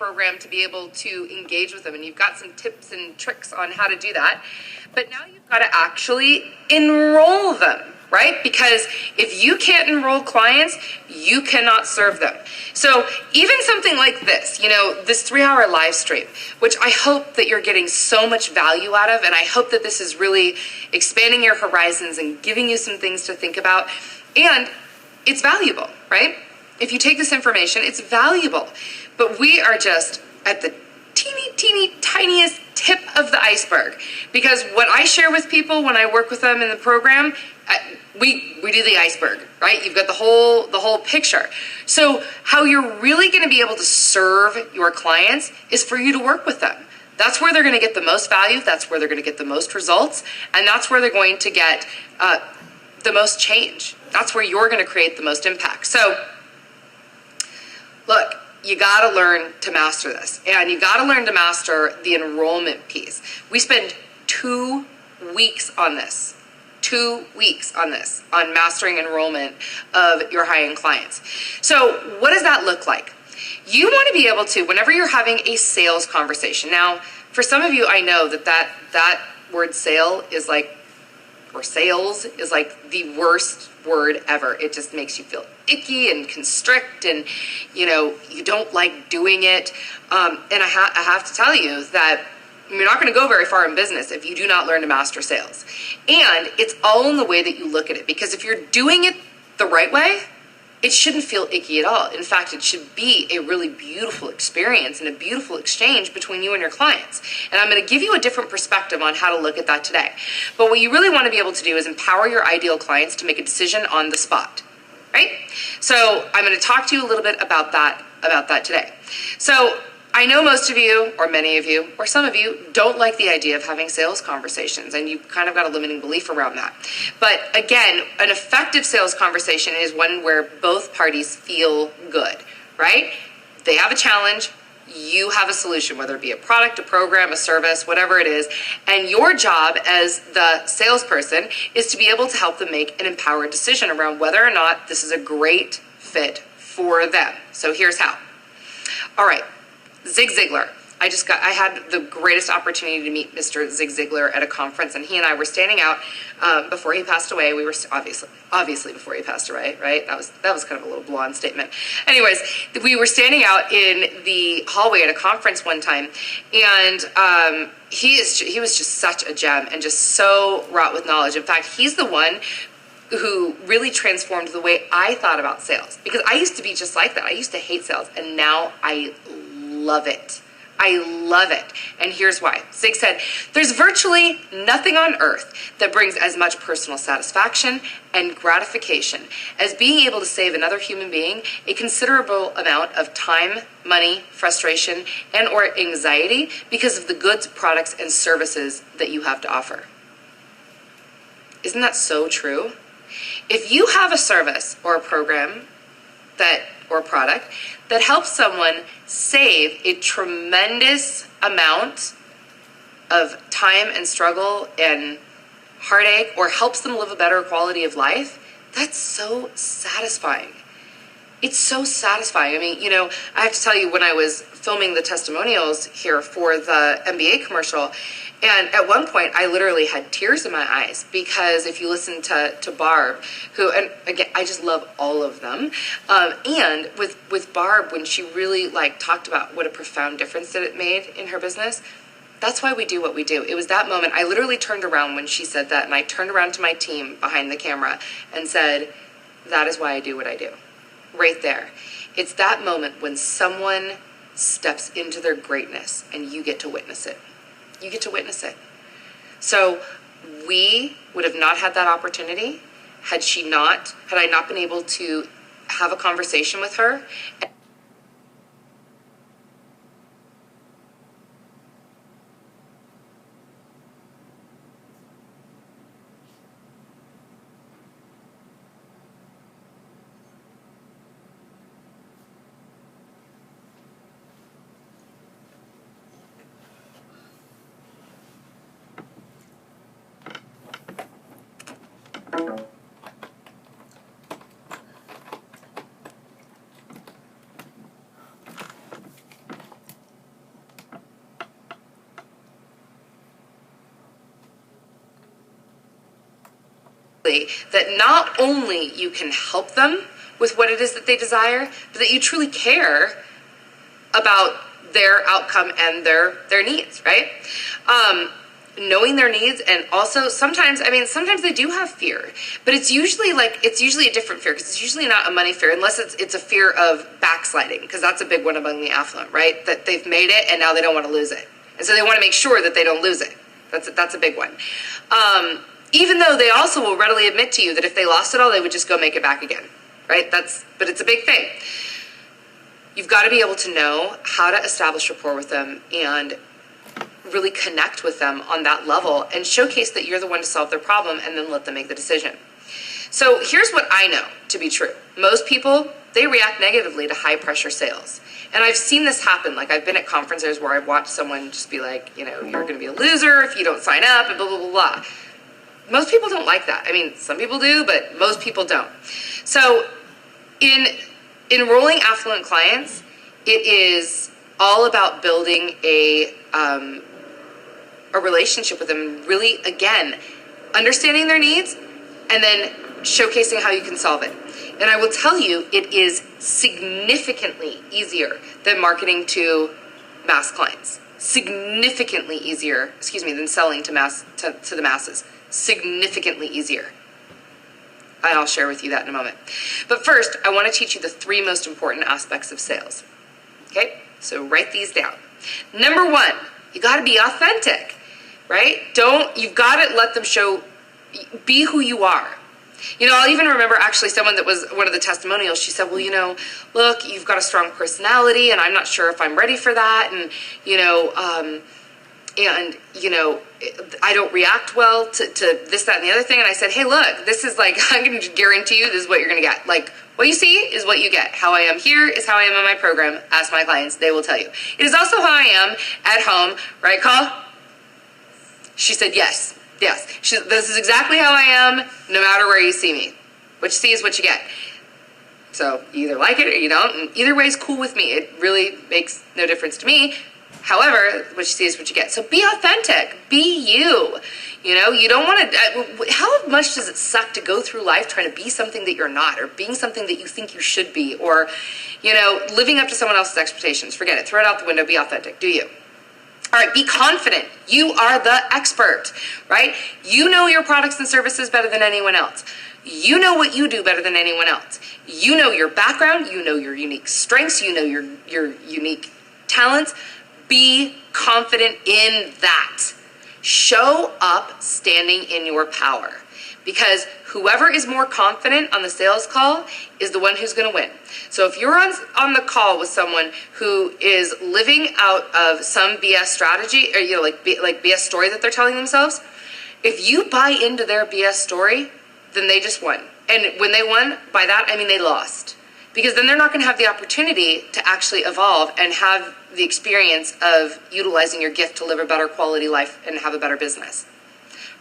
program to be able to engage with them, and you've got some tips and tricks on how to do that. But now you've got to actually enroll them, right? Because if you can't enroll clients, you cannot serve them. So even something like this, this 3-hour live stream, which I hope that you're getting so much value out of, and I hope that this is really expanding your horizons and giving you some things to think about. And it's valuable, right? If you take this information, it's valuable. But we are just at the teeny, tiniest tip of the iceberg. Because what I share with people when I work with them in the program, we do the iceberg, right? You've got the whole picture. So how you're really going to be able to serve your clients is for you to work with them. That's where they're going to get the most value. That's where they're going to get the most results. And that's where they're going to get the most change. That's where you're going to create the most impact. So look, you got to learn to master this. And you got to learn to master the enrollment piece. We spend 2 weeks on this. 2 weeks on this, on mastering enrollment of your high-end clients. So what does that look like? You want to be able to, whenever you're having a sales conversation. Now, for some of you, I know that word sale is like, or sales is like the worst word ever. It just makes you feel icky and constrict, and you don't like doing it. And I have to tell you that you're not going to go very far in business if you do not learn to master sales. And it's all in the way that you look at it. Because if you're doing it the right way, it shouldn't feel icky at all. In fact, it should be a really beautiful experience and a beautiful exchange between you and your clients. And I'm going to give you a different perspective on how to look at that today. But what you really want to be able to do is empower your ideal clients to make a decision on the spot, right? So I'm going to talk to you a little bit about that today. So I know most of you, or many of you, or some of you don't like the idea of having sales conversations, and you've kind of got a limiting belief around that. But again, an effective sales conversation is one where both parties feel good, right? They have a challenge, you have a solution, whether it be a product, a program, a service, whatever it is, and your job as the salesperson is to be able to help them make an empowered decision around whether or not this is a great fit for them. So here's how. All right. Zig Ziglar. I had the greatest opportunity to meet Mr. Zig Ziglar at a conference, and he and I were standing out before he passed away. We were obviously before he passed away, right? That was kind of a little blonde statement. Anyways, we were standing out in the hallway at a conference one time, and he was just such a gem and just so wrought with knowledge. In fact, he's the one who really transformed the way I thought about sales, because I used to be just like that. I used to hate sales, and now I love it. I love it. And here's why. Zig said, there's virtually nothing on earth that brings as much personal satisfaction and gratification as being able to save another human being a considerable amount of time, money, frustration, and or anxiety because of the goods, products, and services that you have to offer. Isn't that so true? If you have a service or a program or product that helps someone save a tremendous amount of time and struggle and heartache, or helps them live a better quality of life, that's so satisfying. It's so satisfying. I mean, I have to tell you, when I was filming the testimonials here for the MBA commercial, and at one point I literally had tears in my eyes, because if you listen to Barb, who, and again, I just love all of them, and with Barb, when she really talked about what a profound difference that it made in her business, that's why we do what we do. It was that moment. I literally turned around when she said that, and I turned around to my team behind the camera and said, that is why I do what I do. Right there. It's that moment when someone steps into their greatness and you get to witness it. You get to witness it. So we would have not had that opportunity had I not been able to have a conversation with her. that not only you can help them with what it is that they desire, but that you truly care about their outcome and their needs, right? Knowing their needs, and also sometimes they do have fear, but it's usually a different fear, because it's usually not a money fear, unless it's a fear of backsliding, because that's a big one among the affluent, right? That they've made it and now they don't want to lose it, and so they want to make sure that they don't lose it. That's a big one. Even though they also will readily admit to you that if they lost it all, they would just go make it back again, right? But it's a big thing. You've got to be able to know how to establish rapport with them and really connect with them on that level and showcase that you're the one to solve their problem, and then let them make the decision. So here's what I know to be true. Most people, they react negatively to high pressure sales. And I've seen this happen. Like, I've been at conferences where I've watched someone just be like, you're going to be a loser if you don't sign up, and blah, blah, blah, blah. Most people don't like that. I mean, some people do, but most people don't. So in enrolling affluent clients, it is all about building a relationship with them, really, again, understanding their needs and then showcasing how you can solve it. And I will tell you, it is significantly easier than marketing to mass clients. Significantly easier, than selling to the masses. Significantly easier. And I'll share with you that in a moment. But first, I want to teach you the 3 most important aspects of sales. Okay? So write these down. Number 1, you got to be authentic, right? You've got to let them be who you are. I'll even remember actually someone that was one of the testimonials. She said, well, look, you've got a strong personality, and I'm not sure if I'm ready for that. And, I don't react well to this, that, and the other thing. And I said, hey, look, this is like, I'm going to guarantee you this is what you're going to get. Like, what you see is what you get. How I am here is how I am in my program. Ask my clients. They will tell you. It is also how I am at home. Right, Call? She said, yes. This is exactly how I am, no matter where you see me. What you see is what you get. So you either like it or you don't, and either way is cool with me. It really makes no difference to me. However, what you see is what you get. So be authentic. Be you. You don't want to... How much does it suck to go through life trying to be something that you're not, or being something that you think you should be, or, living up to someone else's expectations? Forget it. Throw it out the window. Be authentic. Do you? All right, be confident. You are the expert, right? You know your products and services better than anyone else. You know what you do better than anyone else. You know your background. You know your unique strengths. You know your unique talents. Be confident in that. Show up standing in your power, because whoever is more confident on the sales call is the one who's going to win. So if you're on the call with someone who is living out of some BS strategy, or like BS story that they're telling themselves, if you buy into their BS story, then they just won. And when they won, by that I mean they lost, because then they're not going to have the opportunity to actually evolve and have the experience of utilizing your gift to live a better quality life and have a better business.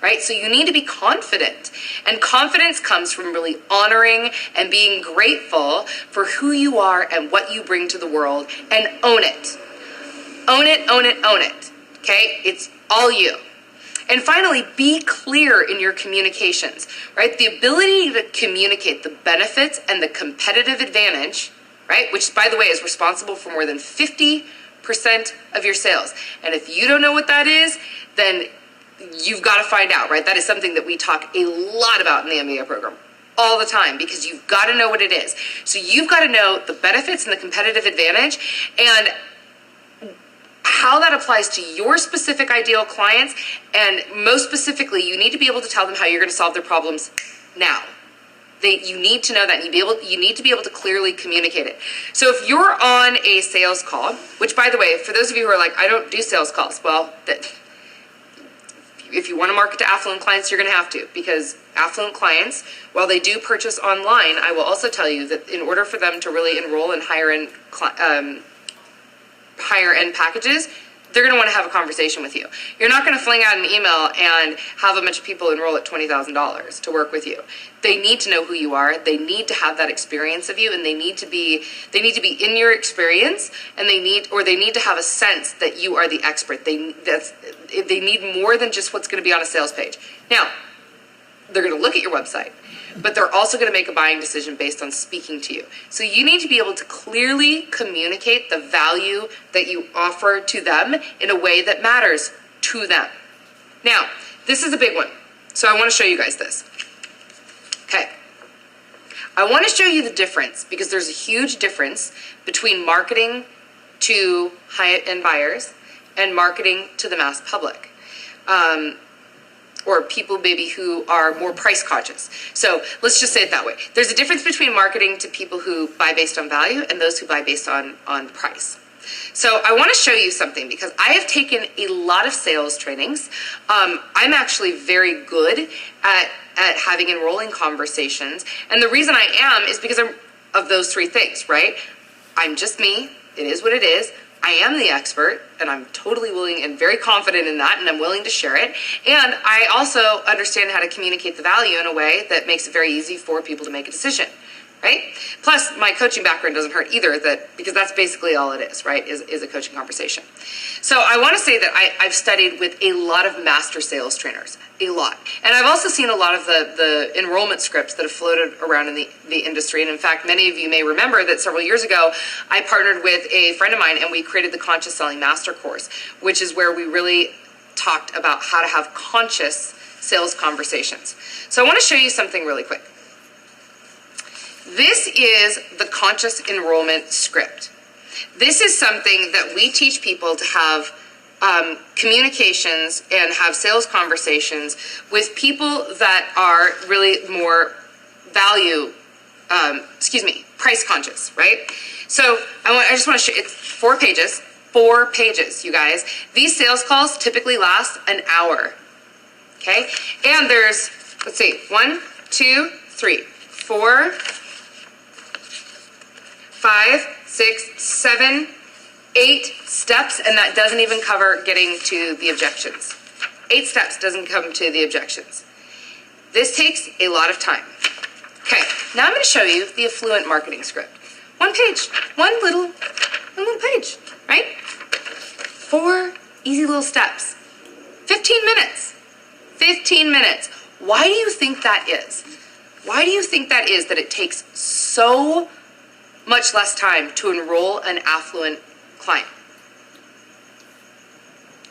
Right? So you need to be confident. And confidence comes from really honoring and being grateful for who you are and what you bring to the world, and own it. Own it, own it, own it. Okay? It's all you. And finally, be clear in your communications, right? The ability to communicate the benefits and the competitive advantage, right? Which, by the way, is responsible for more than 50% of your sales. And if you don't know what that is, then you've got to find out, right? That is something that we talk a lot about in the MBA program all the time, because you've got to know what it is. So you've got to know the benefits and the competitive advantage, and how that applies to your specific ideal clients. And most specifically, you need to be able to tell them how you're going to solve their problems now. You need to know that. You need to be able to clearly communicate it. So if you're on a sales call, which, by the way, for those of you who are like, I don't do sales calls, well, if you want to market to affluent clients, you're going to have to, because affluent clients, while they do purchase online, I will also tell you that in order for them to really enroll in higher end packages, they're going to want to have a conversation with you. You're not going to fling out an email and have a bunch of people enroll at $20,000 to work with you. They need to know who you are. They need to have that experience of you, and they need to be in your experience, and they need to have a sense that you are the expert. They need more than just what's going to be on a sales page. Now, they're going to look at your website, but they're also going to make a buying decision based on speaking to you. So you need to be able to clearly communicate the value that you offer to them in a way that matters to them. Now, this is a big one. So I want to show you guys this. Okay. I want to show you the difference because there's a huge difference between marketing to high-end buyers and marketing to the mass public. Or people maybe who are more price conscious. So let's just say it that way. There's a difference between marketing to people who buy based on value and those who buy based on price. So I want to show you something because I have taken a lot of sales trainings. I'm actually very good at having enrolling conversations. And the reason I am is because of those three things, right? I'm just me. It is what it is. I am the expert, and I'm totally willing and very confident in that, and I'm willing to share it. And I also understand how to communicate the value in a way that makes it very easy for people to make a decision, right? Plus, my coaching background doesn't hurt either, because that's basically all it is, right, is a coaching conversation. So I want to say that I've studied with a lot of master sales trainers, a lot. And I've also seen a lot of the enrollment scripts that have floated around in the industry. And in fact, many of you may remember that several years ago, I partnered with a friend of mine and we created the Conscious Selling Master Course, which is where we really talked about how to have conscious sales conversations. So I want to show you something really quick. This is the conscious enrollment script. This is something that we teach people to have communications and have sales conversations with people that are really more price conscious, right? So I just want to show you, it's 4 pages, 4 pages, you guys. These sales calls typically last an hour, okay? And there's, let's see, 1, 2, 3, 4, 5, 6, 7, 8 steps, and that doesn't even cover getting to the objections. 8 steps doesn't come to the objections. This takes a lot of time. Okay, now I'm going to show you the affluent marketing script. 1 page, one little page, right? 4 easy little steps. 15 minutes. 15 minutes. Why do you think that is? Why do you think that is that it takes so much less time to enroll an affluent client?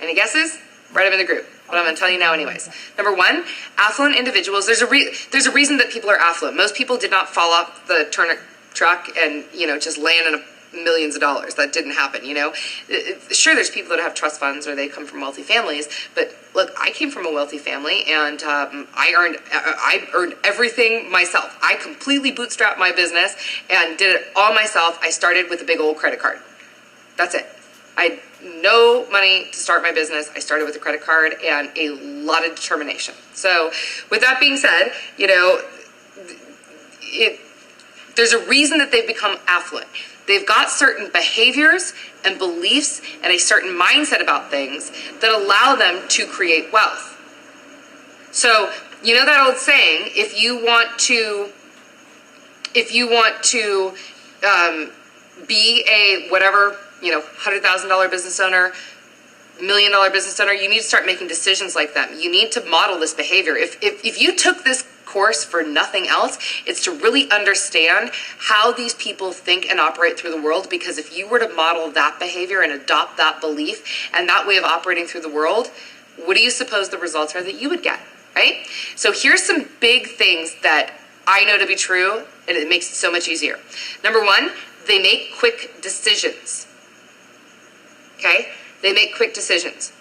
Any guesses? Write them in the group. But I'm going to tell you now anyways. Number 1, affluent individuals. There's a reason that people are affluent. Most people did not fall off the turnip truck and, just land in millions of dollars. That didn't happen, Sure, there's people that have trust funds or they come from wealthy families, but look, I came from a wealthy family and I earned everything myself. I completely bootstrapped my business and did it all myself. I started with a big old credit card. That's it. I had no money to start my business. I started with a credit card and a lot of determination. So with that being said, there's a reason that they've become affluent. They've got certain behaviors and beliefs and a certain mindset about things that allow them to create wealth. So, that old saying, if you want to be a whatever, $100,000 business owner, $1 million business owner, you need to start making decisions like them. You need to model this behavior. If you took this course for nothing else, it's to really understand how these people think and operate through the world, because if you were to model that behavior and adopt that belief and that way of operating through the world, what do you suppose the results are that you would get, right? So here's some big things that I know to be true, and it makes it so much easier. Number 1, they make quick decisions. Okay? They make quick decisions.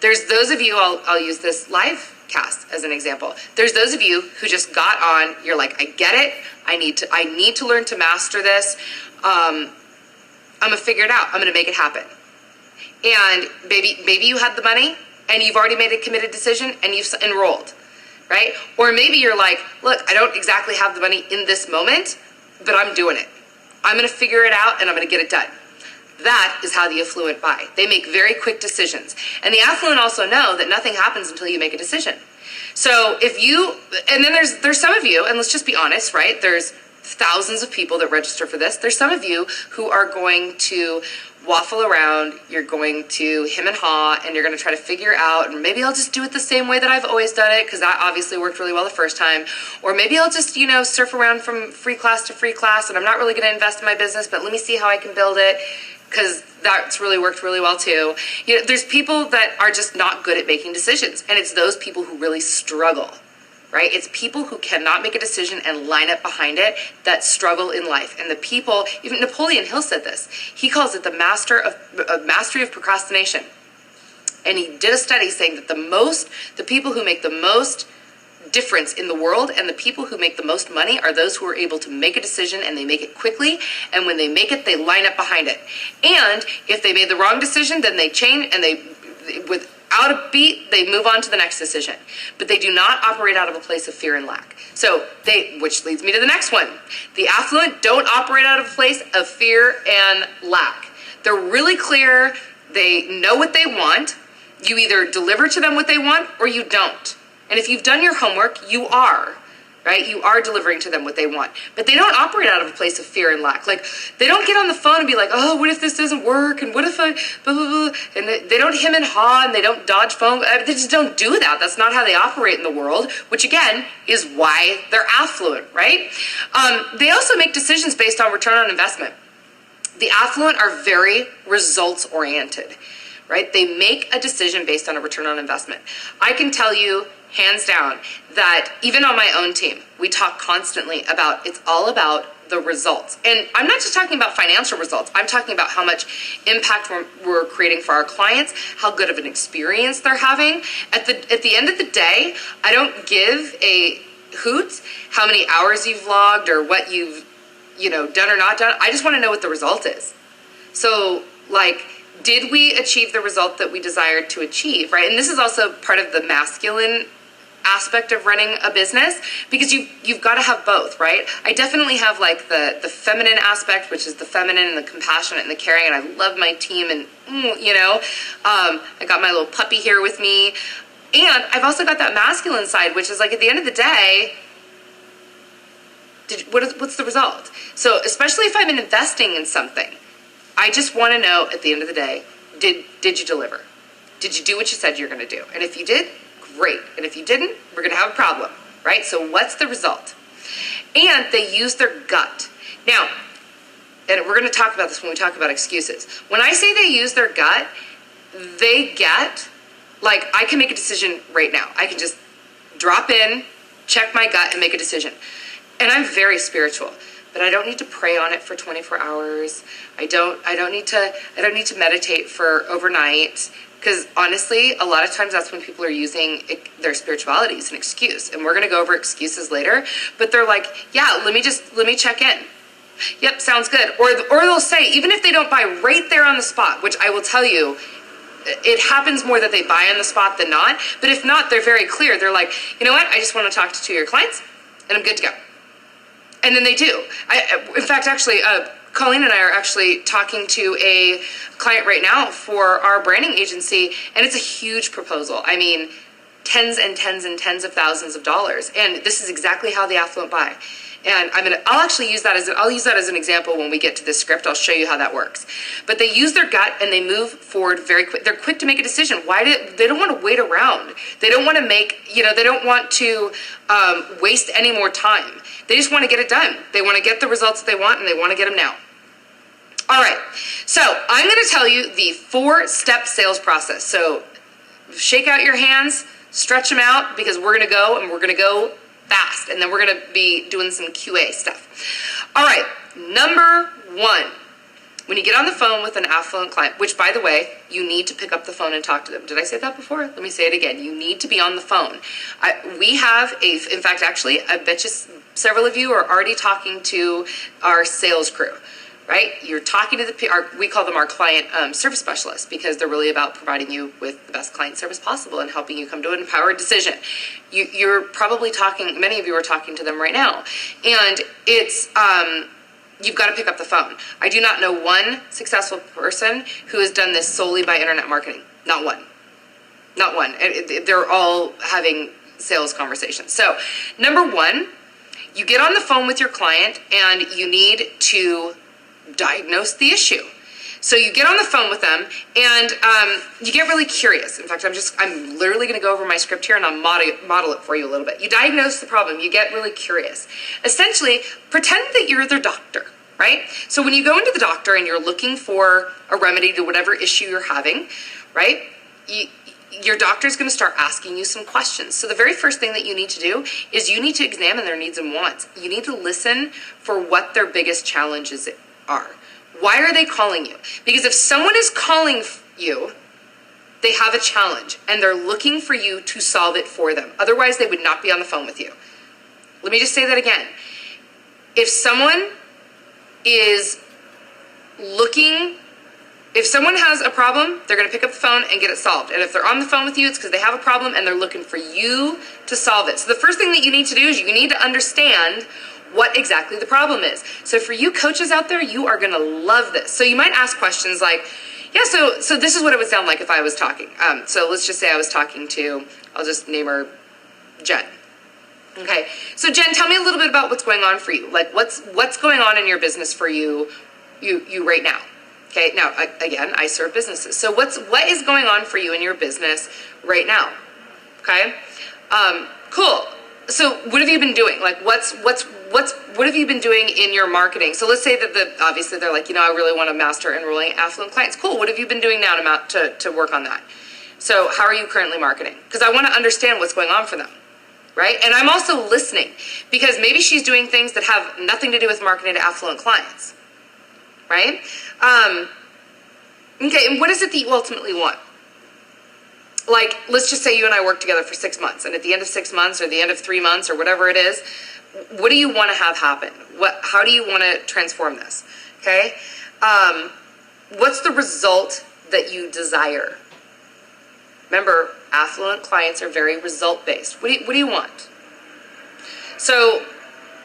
There's those of you, I'll use this live cast as an example. There's those of you who just got on, you're like, I get it. I need to learn to master this. I'm gonna figure it out. I'm gonna make it happen. And maybe you had the money and you've already made a committed decision and you've enrolled, right? Or maybe you're like, look, I don't exactly have the money in this moment, but I'm doing it. I'm gonna figure it out and I'm gonna get it done. That is how the affluent buy. They make very quick decisions. And the affluent also know that nothing happens until you make a decision. So and then there's some of you, and let's just be honest, right? There's thousands of people that register for this. There's some of you who are going to waffle around, you're going to hem and haw, and you're going to try to figure out, and maybe I'll just do it the same way that I've always done it, because that obviously worked really well the first time. Or maybe I'll just, surf around from free class to free class, and I'm not really going to invest in my business, but let me see how I can build it, because that's really worked really well too. There's people that are just not good at making decisions, and it's those people who really struggle. Right? It's people who cannot make a decision and line up behind it that struggle in life. And the people, even Napoleon Hill said this, he calls it the mastery of procrastination. And he did a study saying that the people who make the most difference in the world and the people who make the most money are those who are able to make a decision, and they make it quickly, and when they make it, they line up behind it. And if they made the wrong decision, then they change, and without a beat, they move on to the next decision. But they do not operate out of a place of fear and lack. Which leads me to the next one. The affluent don't operate out of a place of fear and lack. They're really clear. They know what they want. You either deliver to them what they want or you don't. And if you've done your homework, you are. Right? You are delivering to them what they want. But they don't operate out of a place of fear and lack. Like, they don't get on the phone and be like, oh, what if this doesn't work? And what if I, blah, blah, blah. And they don't hem and haw, and they don't dodge phone. They just don't do that. That's not how they operate in the world, which again is why they're affluent, right? They also make decisions based on return on investment. The affluent are very results oriented, right? They make a decision based on a return on investment. I can tell you, hands down, that even on my own team, we talk constantly about, it's all about the results. And I'm not just talking about financial results. I'm talking about how much impact we're creating for our clients, how good of an experience they're having. At the end of the day, I don't give a hoot how many hours you've logged or what you've done or not done. I just want to know what the result is. So, did we achieve the result that we desired to achieve, right? And this is also part of the masculine aspect of running a business, because you've got to have both, right? I definitely have the feminine aspect, which is the feminine and the compassionate and the caring, and I love my team, and I got my little puppy here with me, and I've also got that masculine side, which is at the end of the day, what's the result? So especially if I'm investing in something, I just want to know at the end of the day, did you deliver? Did you do what you said you're going to do? And if you did, great. And if you didn't, we're going to have a problem, right? So what's the result? And they use their gut. Now, and we're going to talk about this when we talk about excuses. When I say they use their gut, they get, I can make a decision right now. I can just drop in, check my gut, and make a decision. And I'm very spiritual, but I don't need to pray on it for 24 hours. I don't need to meditate for overnight. Because honestly, a lot of times that's when people are using their spirituality as an excuse. And we're going to go over excuses later. But they're like, yeah, let me check in. Yep, sounds good. Or they'll say, even if they don't buy right there on the spot, which I will tell you, it happens more that they buy on the spot than not. But if not, they're very clear. They're like, you know what? I just want to talk to 2 of your clients, and I'm good to go. And then they do. In fact, actually, Colleen and I are actually talking to a client right now for our branding agency, and it's a huge proposal. I mean, tens and tens and tens of thousands of dollars. And this is exactly how the affluent buy. And I'll actually use that as an example when we get to this script. I'll show you how that works. But they use their gut and they move forward very quick. They're quick to make a decision. They don't want to wait around. They don't want to they don't want to waste any more time. They just want to get it done. They want to get the results that they want, and they want to get them now. All right, so I'm going to tell you the 4-step sales process. So shake out your hands, stretch them out, because we're going to go fast, and then we're going to be doing some QA stuff. All right, number 1, when you get on the phone with an affluent client, which, by the way, you need to pick up the phone and talk to them. Did I say that before? Let me say it again. You need to be on the phone. We have in fact, actually, I bet you several of you are already talking to our sales crew. Right? You're talking to we call them our client service specialists, because they're really about providing you with the best client service possible and helping you come to an empowered decision. You're probably talking, many of you are talking to them right now. And it's, you've got to pick up the phone. I do not know one successful person who has done this solely by internet marketing. Not one. Not one. They're all having sales conversations. So, number 1, you get on the phone with your client and you need to diagnose the issue. So you get on the phone with them and you get really curious. In fact, I'm literally going to go over my script here and I'll model it for you a little bit. You diagnose the problem. You get really curious. Essentially, pretend that you're their doctor, right? So when you go into the doctor and you're looking for a remedy to whatever issue you're having, right? Your doctor's going to start asking you some questions. So the very first thing that you need to do is you need to examine their needs and wants. You need to listen for what their biggest challenges are. Why are they calling you? Because if someone is calling you, they have a challenge and they're looking for you to solve it for them. Otherwise, they would not be on the phone with you. Let me just say that again. If someone has a problem, they're going to pick up the phone and get it solved. And if they're on the phone with you, it's because they have a problem and they're looking for you to solve it. So the first thing that you need to do is you need to understand what exactly the problem is. So for you coaches out there, you are going to love this. So you might ask questions like, yeah, so this is what it would sound like if I was talking. So let's just say I was talking to, I'll just name her Jen. Okay, so Jen, tell me a little bit about what's going on for you. Like what's going on in your business for you right now? Okay, now again, I serve businesses. So what is going on for you in your business right now? Okay, cool. So what have you been doing? Like what have you been doing in your marketing? So let's say that obviously they're like, I really want to master enrolling affluent clients. Cool. What have you been doing now to work on that? So how are you currently marketing? Because I want to understand what's going on for them, right? And I'm also listening because maybe she's doing things that have nothing to do with marketing to affluent clients, right? Okay. And what is it that you ultimately want? Like, let's just say you and I work together for 6 months, and at the end of 6 months or the end of 3 months or whatever it is, what do you want to have happen? How do you want to transform this? Okay? What's the result that you desire? Remember, affluent clients are very result-based. What do you want? So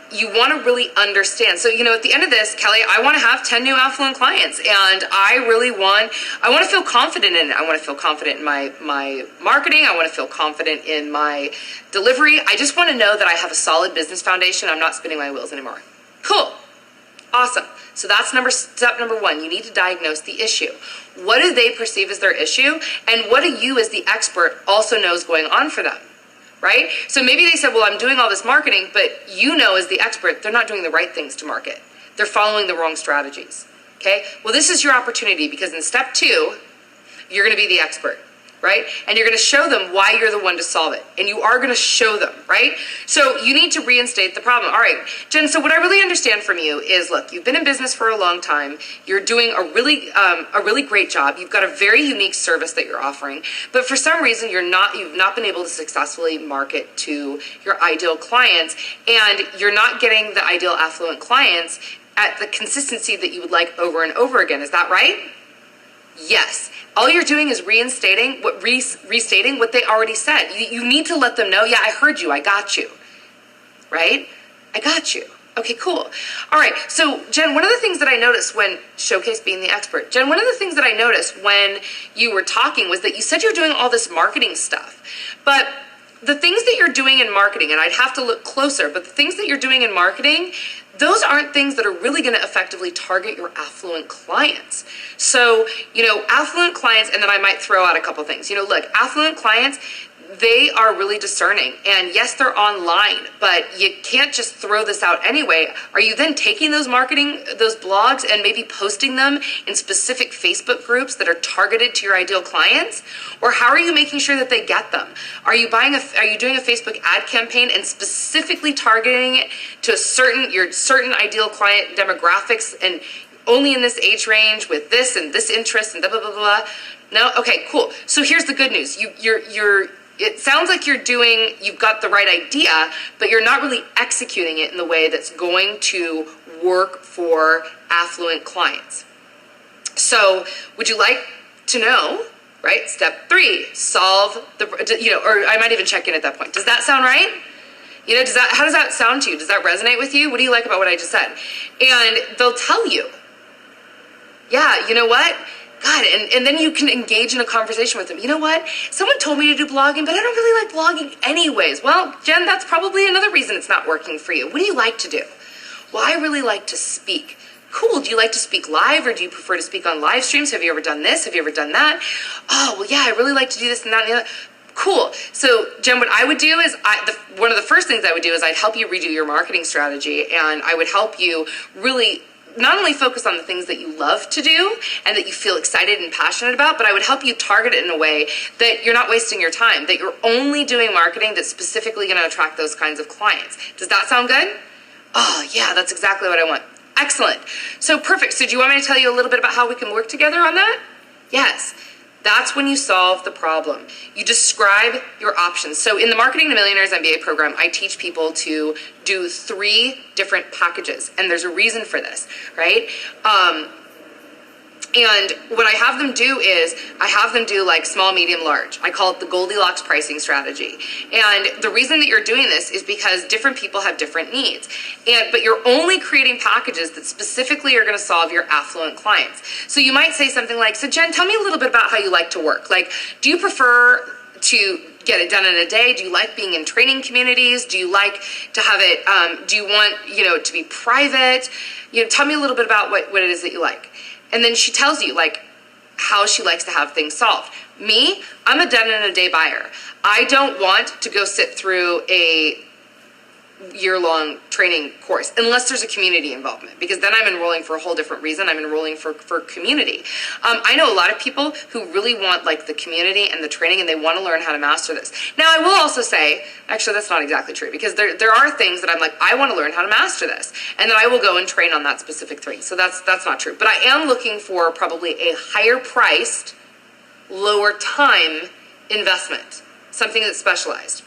you want to really understand. So, at the end of this, Kelly, I want to have 10 new affluent clients, and I want to feel confident in it. I want to feel confident in my marketing. I want to feel confident in my delivery. I just want to know that I have a solid business foundation. I'm not spinning my wheels anymore. Cool. Awesome. So that's step number 1. You need to diagnose the issue. What do they perceive as their issue? And what do you as the expert also know is going on for them? Right? So maybe they said, well, I'm doing all this marketing, but as the expert, they're not doing the right things to market. They're following the wrong strategies. Okay? Well, this is your opportunity because in step 2, you're going to be the expert, right? And you're going to show them why you're the one to solve it. And you are going to show them, right? So you need to reinstate the problem. All right, Jen, so what I really understand from you is, look, you've been in business for a long time. You're doing a really great job. You've got a very unique service that you're offering. But for some reason, you've not been able to successfully market to your ideal clients. And you're not getting the ideal affluent clients at the consistency that you would like over and over again. Is that right? Yes. All you're doing is restating what they already said. You need to let them know, yeah, I heard you, I got you, right? I got you. Okay, cool. All right, so Jen, one of the things that I noticed when, showcase being the expert, Jen, one of the things that I noticed when you were talking was that you said you're doing all this marketing stuff, but the things that you're doing in marketing, and I'd have to look closer, but the things that you're doing in marketing, those aren't things that are really going to effectively target your affluent clients. So, affluent clients, and then I might throw out a couple things. Look, affluent clients, they are really discerning. And yes, they're online, but you can't just throw this out anyway. Are you then taking those blogs and maybe posting them in specific Facebook groups that are targeted to your ideal clients? Or how are you making sure that they get them? Are you doing a Facebook ad campaign and specifically targeting it to your certain ideal client demographics and only in this age range with this and this interest and blah, blah, blah, blah? No? Okay, cool. So here's the good news. It sounds like you've got the right idea, but you're not really executing it in the way that's going to work for affluent clients. So would you like to know, right? Step 3, solve or I might even check in at that point. Does that sound right? How does that sound to you? Does that resonate with you? What do you like about what I just said? And they'll tell you, yeah, you know what? God, and then you can engage in a conversation with them. You know what? Someone told me to do blogging, but I don't really like blogging anyways. Well, Jen, that's probably another reason it's not working for you. What do you like to do? Well, I really like to speak Cool. Do you like to speak live, or do you prefer to speak on live streams? Have you ever done this? Have you ever done that? Oh, well, yeah, I really like to do this and that and the other. Cool. So, Jen, what I would do is, one of the first things I would do is I'd help you redo your marketing strategy, and I would help you really not only focus on the things that you love to do and that you feel excited and passionate about, but I would help you target it in a way that you're not wasting your time, that you're only doing marketing that's specifically going to attract those kinds of clients. Does that sound good? Oh, yeah, that's exactly what I want. Excellent. So perfect. So do you want me to tell you a little bit about how we can work together on that? Yes. That's when you solve the problem. You describe your options. So in the Marketing to Millionaires MBA program, I teach people to do 3 different packages, and there's a reason for this, right? And what I have them do is I have them do like small, medium, large. I call it the Goldilocks pricing strategy. And the reason that you're doing this is because different people have different needs. But you're only creating packages that specifically are going to solve your affluent clients. So you might say something like, so Jen, tell me a little bit about how you like to work. Like, do you prefer to get it done in a day? Do you like being in training communities? Do you like to have it, do you want, it to be private? Tell me a little bit about what it is that you like. And then she tells you like how she likes to have things solved. Me, I'm a done in a day buyer. I don't want to go sit through a year-long training course unless there's a community involvement, because then I'm enrolling for a whole different reason. I'm enrolling for community. I know a lot of people who really want like the community and the training, and they want to learn how to master this. Now, I will also say, actually, that's not exactly true, because there are things that I'm like, I want to learn how to master this, and then I will go and train on that specific thing. So that's not true. But I am looking for probably a higher priced, lower time investment, something that's specialized.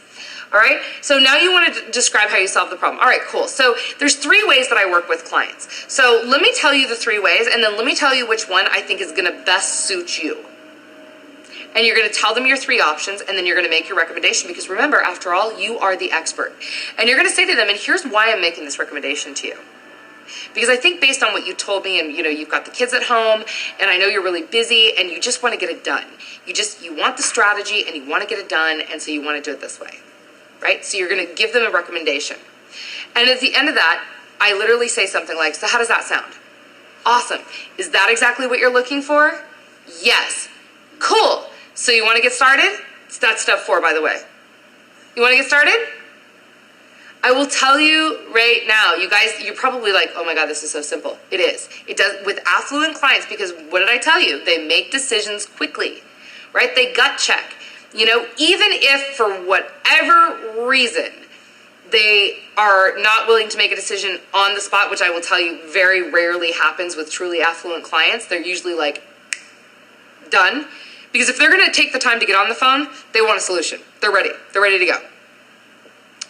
All right, so now you want to describe how you solve the problem. All right, cool. So there's 3 ways that I work with clients. So let me tell you the 3 ways, and then let me tell you which one I think is going to best suit you. And you're going to tell them your 3 options, and then you're going to make your recommendation, because remember, after all, you are the expert. And you're going to say to them, and here's why I'm making this recommendation to you. Because I think based on what you told me, and you've got the kids at home, and I know you're really busy, and you just want to get it done. You want the strategy, and you want to get it done, and so you want to do it this way. Right? So you're going to give them a recommendation. And at the end of that, I literally say something like, so how does that sound? Awesome. Is that exactly what you're looking for? Yes. Cool. So you want to get started? That's step 4, by the way. You want to get started? I will tell you right now, you guys, you're probably like, oh my God, this is so simple. It is. It does with affluent clients, because what did I tell you? They make decisions quickly, right? They gut check. Even if for whatever reason they are not willing to make a decision on the spot, which I will tell you very rarely happens with truly affluent clients, they're usually like, done. Because if they're going to take the time to get on the phone, they want a solution. They're ready. They're ready to go.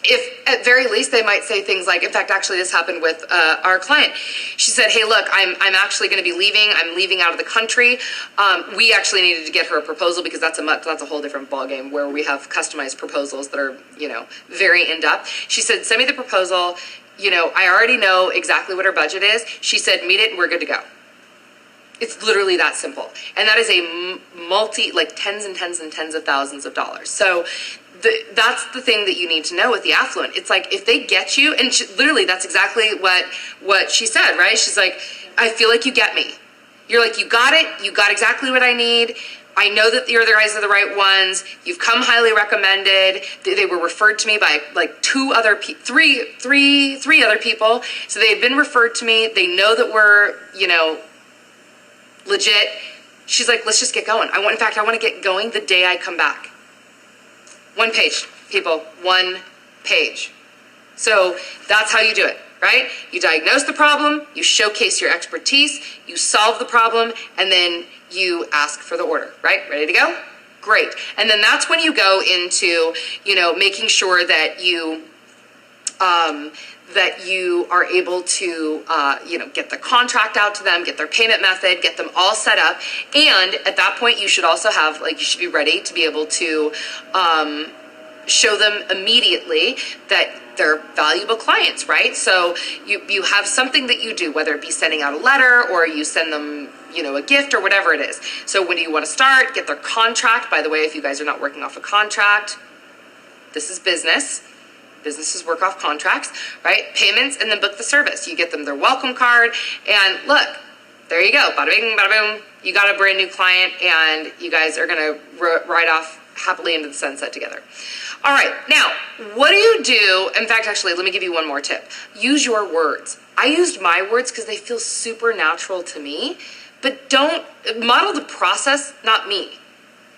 If at very least they might say things like, in fact, actually this happened with our client. She said, hey, look, I'm actually going to be leaving. I'm leaving out of the country. We actually needed to get her a proposal, because that's a whole different ballgame where we have customized proposals that are, very in-depth. She said, send me the proposal. I already know exactly what her budget is. She said, meet it and we're good to go. It's literally that simple. And that is a tens and tens and tens of thousands of dollars. So that's the thing that you need to know with the affluent. It's like, if they get you, and literally that's exactly what she said, right? She's like, I feel like you get me. You're like, you got it. You got exactly what I need. I know that your guys are the right ones. You've come highly recommended. They were referred to me by like three other people. So they had been referred to me. They know that we're, legit. She's like, let's just get going. I want to get going the day I come back. 1 page, people, 1 page. So that's how you do it, right? You diagnose the problem, you showcase your expertise, you solve the problem, and then you ask for the order, right? Ready to go? Great. And then that's when you go into, making sure that you are able to, get the contract out to them, get their payment method, get them all set up. And at that point, you should also have, you should be ready to be able to show them immediately that they're valuable clients, right? So you have something that you do, whether it be sending out a letter or you send them, a gift or whatever it is. So when do you want to start? Get their contract. By the way, if you guys are not working off a contract, this is business. businesses work off contracts, right? Payments, and then book the service. You get them their welcome card, and look, there you go, bada bing, bada boom. You got a brand new client, and you guys are gonna ride off happily into the sunset together. All right, now, what do you do? In fact, actually, let me give you one more tip. Use your words. I used my words because they feel super natural to me, but don't model the process, not me,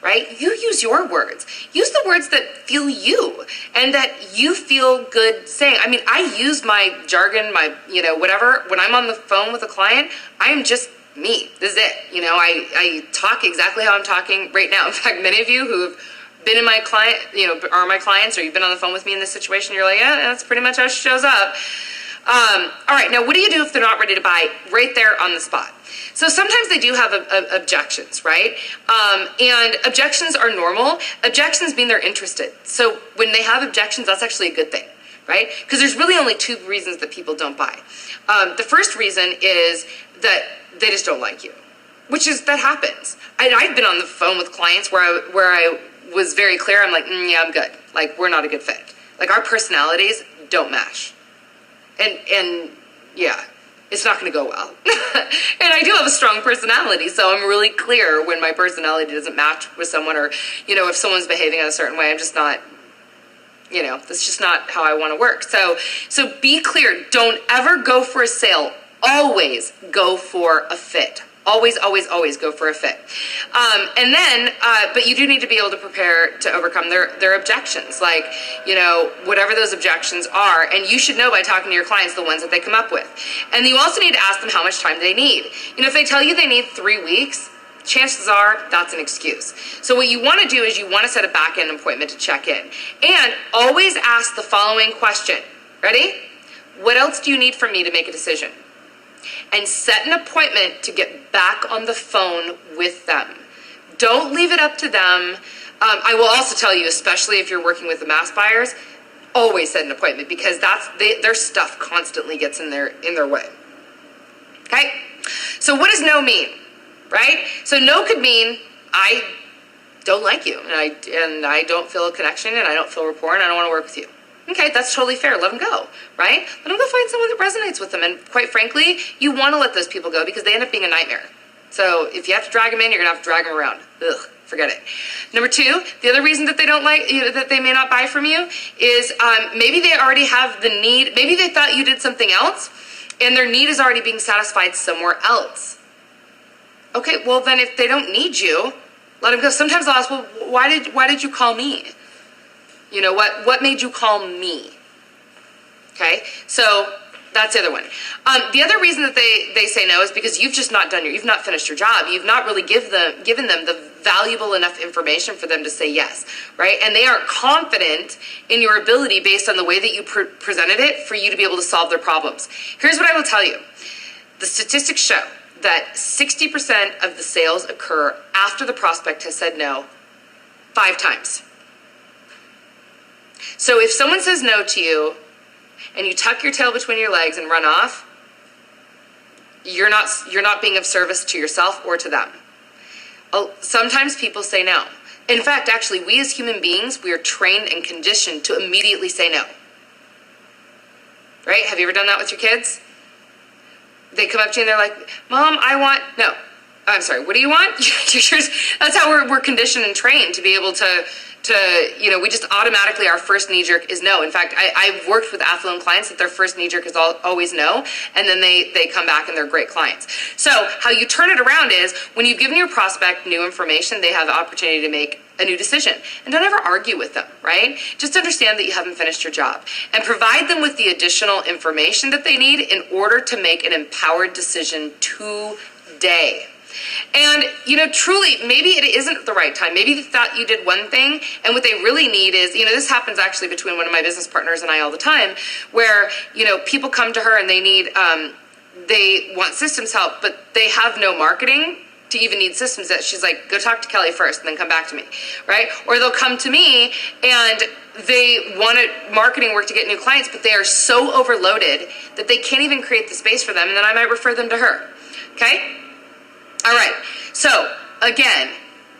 right? You use your words. Use the words that feel you and that you feel good saying. I mean, I use my jargon, my, whatever. When I'm on the phone with a client, I'm just me. This is it. I talk exactly how I'm talking right now. In fact, many of you who have been in my client, are my clients, or you've been on the phone with me in this situation, you're like, yeah, that's pretty much how she shows up. All right, now what do you do if they're not ready to buy right there on the spot? So sometimes they do have objections, right? And objections are normal. Objections mean they're interested. So when they have objections, that's actually a good thing, right? Because there's really only two reasons that people don't buy. The first reason is that they just don't like you, that happens. I've been on the phone with clients where I was very clear. I'm like, yeah, I'm good. Like, we're not a good fit. Like, our personalities don't mesh. And yeah, it's not going to go well. And I do have a strong personality, so I'm really clear when my personality doesn't match with someone, or, if someone's behaving in a certain way, I'm just not, that's just not how I want to work. So be clear. Don't ever go for a sale. Always go for a fit. Always, always, always go for a fit. And then, but you do need to be able to prepare to overcome their objections, like, whatever those objections are. And you should know by talking to your clients the ones that they come up with. And you also need to ask them how much time they need. If they tell you they need 3 weeks, chances are that's an excuse. So what you want to do is you want to set a back-end appointment to check in. And always ask the following question. Ready? What else do you need from me to make a decision? And set an appointment to get back on the phone with them. Don't leave it up to them. I will also tell you, especially if you're working with the mass buyers, always set an appointment, because their stuff constantly gets in their way. Okay? So what does no mean? Right? So no could mean I don't like you, and I don't feel a connection, and I don't feel rapport, and I don't want to work with you. Okay, that's totally fair. Let them go, right? Let them go find someone that resonates with them. And quite frankly, you want to let those people go because they end up being a nightmare. So if you have to drag them in, you're going to have to drag them around. Ugh, forget it. Number two, the other reason that they don't like, that they may not buy from you is maybe they already have the need. Maybe they thought you did something else and their need is already being satisfied somewhere else. Okay, well then if they don't need you, let them go. Sometimes they'll ask, well, why did you call me? What made you call me? Okay, so that's the other one. The other reason that they say no is because you've just not you've not finished your job. You've not really given them the valuable enough information for them to say yes, right? And they aren't confident in your ability based on the way that you presented it for you to be able to solve their problems. Here's what I will tell you. The statistics show that 60% of the sales occur after the prospect has said no 5 times. So if someone says no to you and you tuck your tail between your legs and run off, you're not being of service to yourself or to them. Sometimes people say no. In fact, actually, we as human beings, we are trained and conditioned to immediately say no. Right? Have you ever done that with your kids? They come up to you and they're like, Mom, I want, no. I'm sorry, what do you want? That's how we're conditioned and trained to be able to we just automatically, our first knee jerk is no. In fact, I've worked with affluent clients that their first knee jerk is always no, and then they come back and they're great clients. So how you turn it around is when you've given your prospect new information, they have the opportunity to make a new decision. And don't ever argue with them, right? Just understand that you haven't finished your job and provide them with the additional information that they need in order to make an empowered decision today. And, truly, maybe it isn't the right time. Maybe you thought you did one thing, and what they really need is, this happens actually between one of my business partners and I all the time, where, people come to her and they need, they want systems help, but they have no marketing to even need systems. That she's like, go talk to Kelly first and then come back to me, right? Or they'll come to me and they want marketing work to get new clients, but they are so overloaded that they can't even create the space for them, and then I might refer them to her, okay? All right, so again,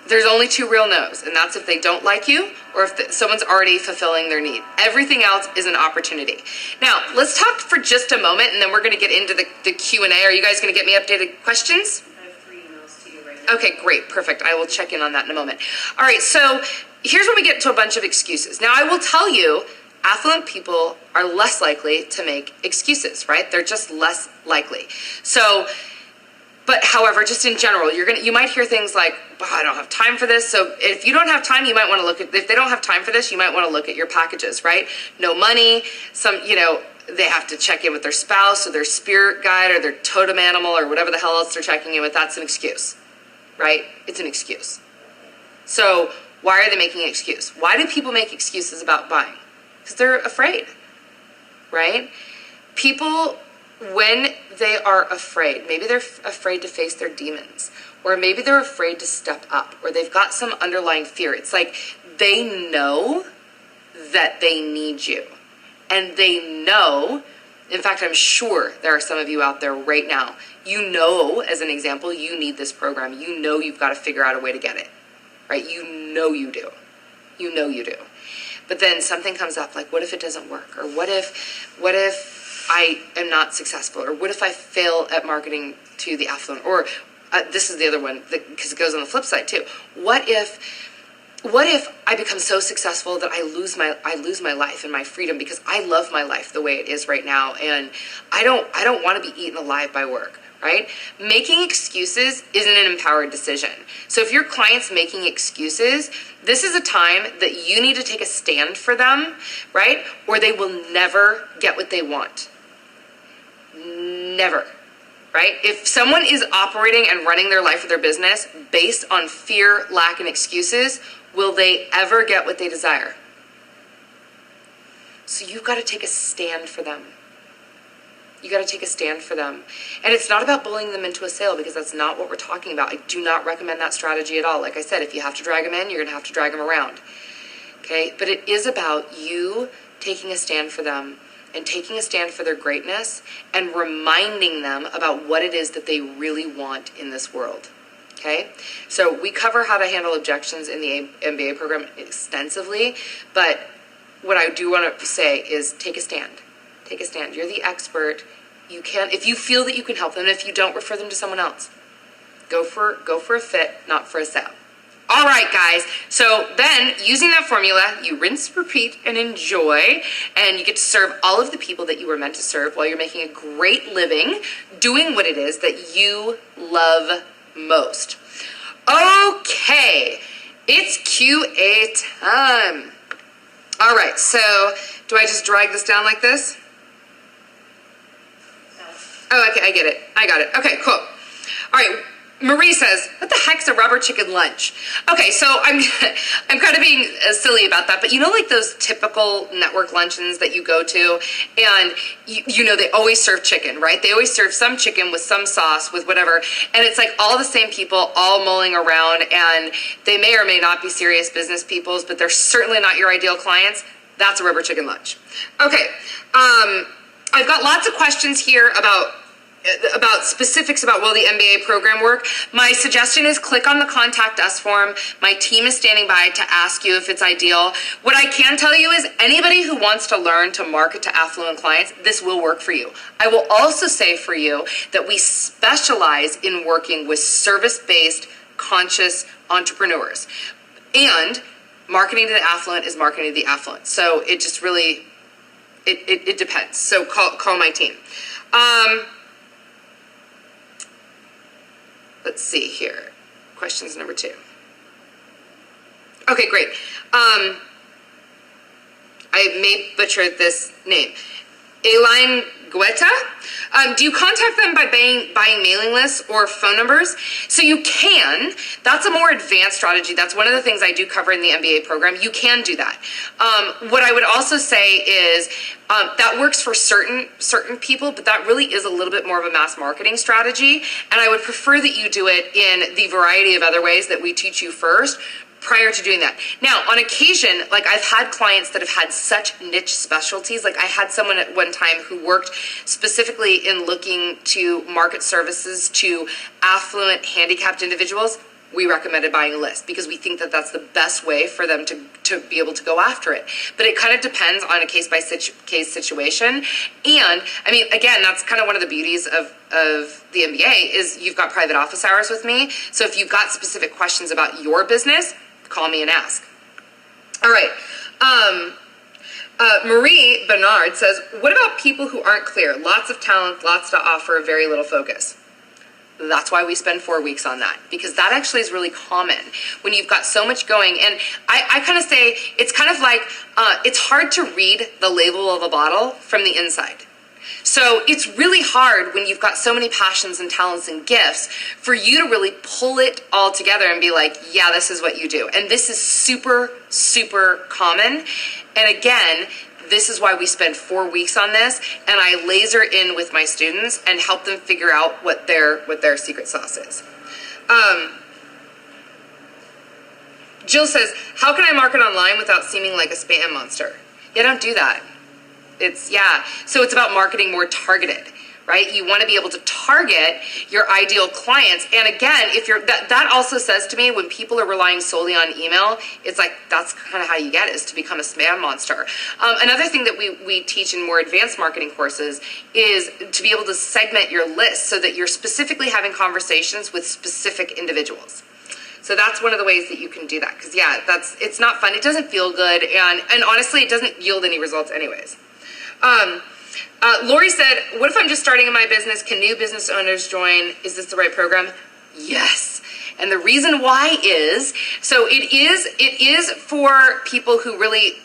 There's only two real no's, and that's if they don't like you or if someone's already fulfilling their need. Everything else is an opportunity. Now, let's talk for just a moment, and then we're going to get into the Q&A. Are you guys going to get me updated questions? I have 3 emails to you right now. Okay, great, perfect. I will check in on that in a moment. All right, so here's when we get to a bunch of excuses. Now, I will tell you, affluent people are less likely to make excuses, right? They're just less likely. So, but however, just in general, you might hear things like, oh, I don't have time for this. So if you don't have time, you might want to look at, if they don't have time for this, you might want to look at your packages, right? No money, they have to check in with their spouse or their spirit guide or their totem animal or whatever the hell else they're checking in with. That's an excuse, right? It's an excuse. So why are they making an excuse? Why do people make excuses about buying? Because they're afraid, right? People, when they are afraid, maybe they're afraid to face their demons, or maybe they're afraid to step up, or they've got some underlying fear. It's like they know that they need you, and they know, in fact, I'm sure there are some of you out there right now, you know, as an example, you need this program. You know you've got to figure out a way to get it, right? You know you do. You know you do. But then something comes up like, what if it doesn't work? Or what if I am not successful? Or what if I fail at marketing to the affluent? Or this is the other one, because it goes on the flip side too. What if I become so successful that I lose my life and my freedom because I love my life the way it is right now, and I don't want to be eaten alive by work, right? Making excuses isn't an empowered decision. So if your client's making excuses, this is a time that you need to take a stand for them, right? Or they will never get what they want. Never. Right? If someone is operating and running their life or their business based on fear, lack, and excuses, will they ever get what they desire? So you've got to take a stand for them. You got to take a stand for them. And it's not about bullying them into a sale, because that's not what we're talking about. I do not recommend that strategy at all. Like I said, if you have to drag them in, you're going to have to drag them around. Okay? But it is about you taking a stand for them and taking a stand for their greatness and reminding them about what it is that they really want in this world. Okay? So we cover how to handle objections in the MBA program extensively, but what I do want to say is take a stand. Take a stand. You're the expert. You can, if you feel that you can help them, if you don't, refer them to someone else. Go for a fit, not for a sale. All right, guys. So then, using that formula, you rinse, repeat, and enjoy, and you get to serve all of the people that you were meant to serve while you're making a great living, doing what it is that you love most. Okay, it's QA time. All right, so do I just drag this down like this? Oh, okay, I get it. I got it. Okay, cool. All right, Marie says, what the heck's a rubber chicken lunch? Okay, so I'm kind of being silly about that, but you know, like those typical network luncheons that you go to, and you know they always serve chicken, right? They always serve some chicken with some sauce, with whatever, and it's like all the same people all mulling around, and they may or may not be serious business peoples, but they're certainly not your ideal clients. That's a rubber chicken lunch. Okay, I've got lots of questions here about specifics about will the MBA program work. My suggestion is click on the contact us form. My team is standing by to ask you if it's ideal. What I can tell you is anybody who wants to learn to market to affluent clients, this will work for you. I will also say for you that we specialize in working with service-based, conscious entrepreneurs. And marketing to the affluent is marketing to the affluent. So it just really, it depends. So call my team. Let's see here. Questions number 2. Okay, great. I may butcher this name. Aline Guetta. Do you contact them by buying mailing lists or phone numbers? So you can. That's a more advanced strategy. That's one of the things I do cover in the MBA program. You can do that. What I would also say is that works for certain people, but that really is a little bit more of a mass marketing strategy. And I would prefer that you do it in the variety of other ways that we teach you first, prior to doing that. Now, on occasion, like I've had clients that have had such niche specialties. Like I had someone at one time who worked specifically in looking to market services to affluent handicapped individuals. we recommended buying a list because we think that that's the best way for them to be able to go after it. But it kind of depends on a case situation. And I mean, again, that's kind of one of the beauties of the MBA is you've got private office hours with me. So if you've got specific questions about your business, call me and ask. All right. Marie Bernard says, what about people who aren't clear? Lots of talent, lots to offer, very little focus. That's why we spend 4 weeks on that, because that actually is really common when you've got so much going. And I kind of say it's kind of like it's hard to read the label of a bottle from the inside. So it's really hard when you've got so many passions and talents and gifts for you to really pull it all together and be like, yeah, this is what you do. And this is super, super common. And again, this is why we spend 4 weeks on this, and I laser in with my students and help them figure out what their secret sauce is. Jill says, how can I market online without seeming like a spam monster? Yeah, don't do that. So it's about marketing more targeted, right? You want to be able to target your ideal clients. And again, if you're that also says to me, when people are relying solely on email, it's like that's kind of how you get it, is to become a spam monster. Another thing that we teach in more advanced marketing courses is to be able to segment your list so that you're specifically having conversations with specific individuals. So that's one of the ways that you can do that. Because yeah, it's not fun. It doesn't feel good, and honestly, it doesn't yield any results anyways. Lori said, what if I'm just starting in my business? Can new business owners join? Is this the right program? Yes. And the reason why is, so it is for people who really,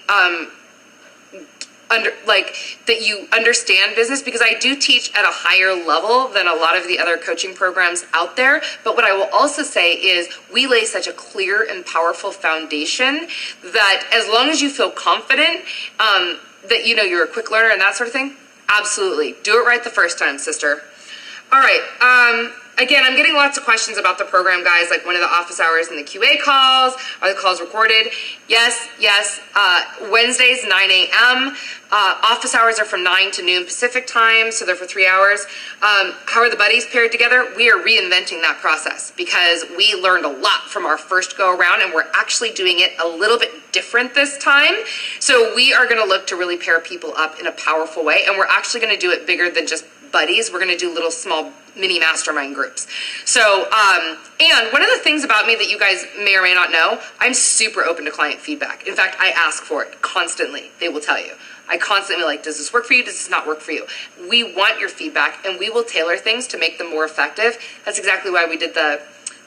that you understand business, because I do teach at a higher level than a lot of the other coaching programs out there. But what I will also say is we lay such a clear and powerful foundation that as long as you feel confident, that you're a quick learner and that sort of thing, absolutely. Do it right the first time, sister. All right. Again, I'm getting lots of questions about the program, guys, like when are the office hours and the QA calls? Are the calls recorded? Yes. Wednesdays, 9 a.m. Office hours are from 9 to noon Pacific time, so they're for 3 hours. How are the buddies paired together? We are reinventing that process because we learned a lot from our first go around, and we're actually doing it a little bit different this time. So we are going to look to really pair people up in a powerful way, and we're actually going to do it bigger than just buddies. We're going to do little small mini mastermind groups. So, and one of the things about me that you guys may or may not know, I'm super open to client feedback. In fact, I ask for it constantly. They will tell you. I constantly like, does this work for you? Does this not work for you? We want your feedback, and we will tailor things to make them more effective. That's exactly why we did the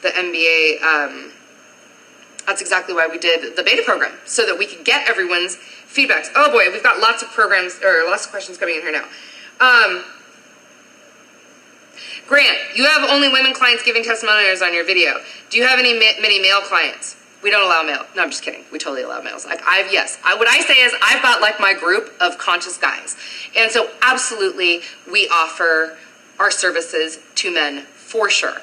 MBA. That's exactly why we did the beta program, so that we could get everyone's feedbacks. Oh boy, we've got lots of questions coming in here now. Grant, you have only women clients giving testimonials on your video. Do you have many male clients? We don't allow male. No, I'm just kidding. We totally allow males. What I say is I've got like my group of conscious guys. And so absolutely we offer our services to men for sure.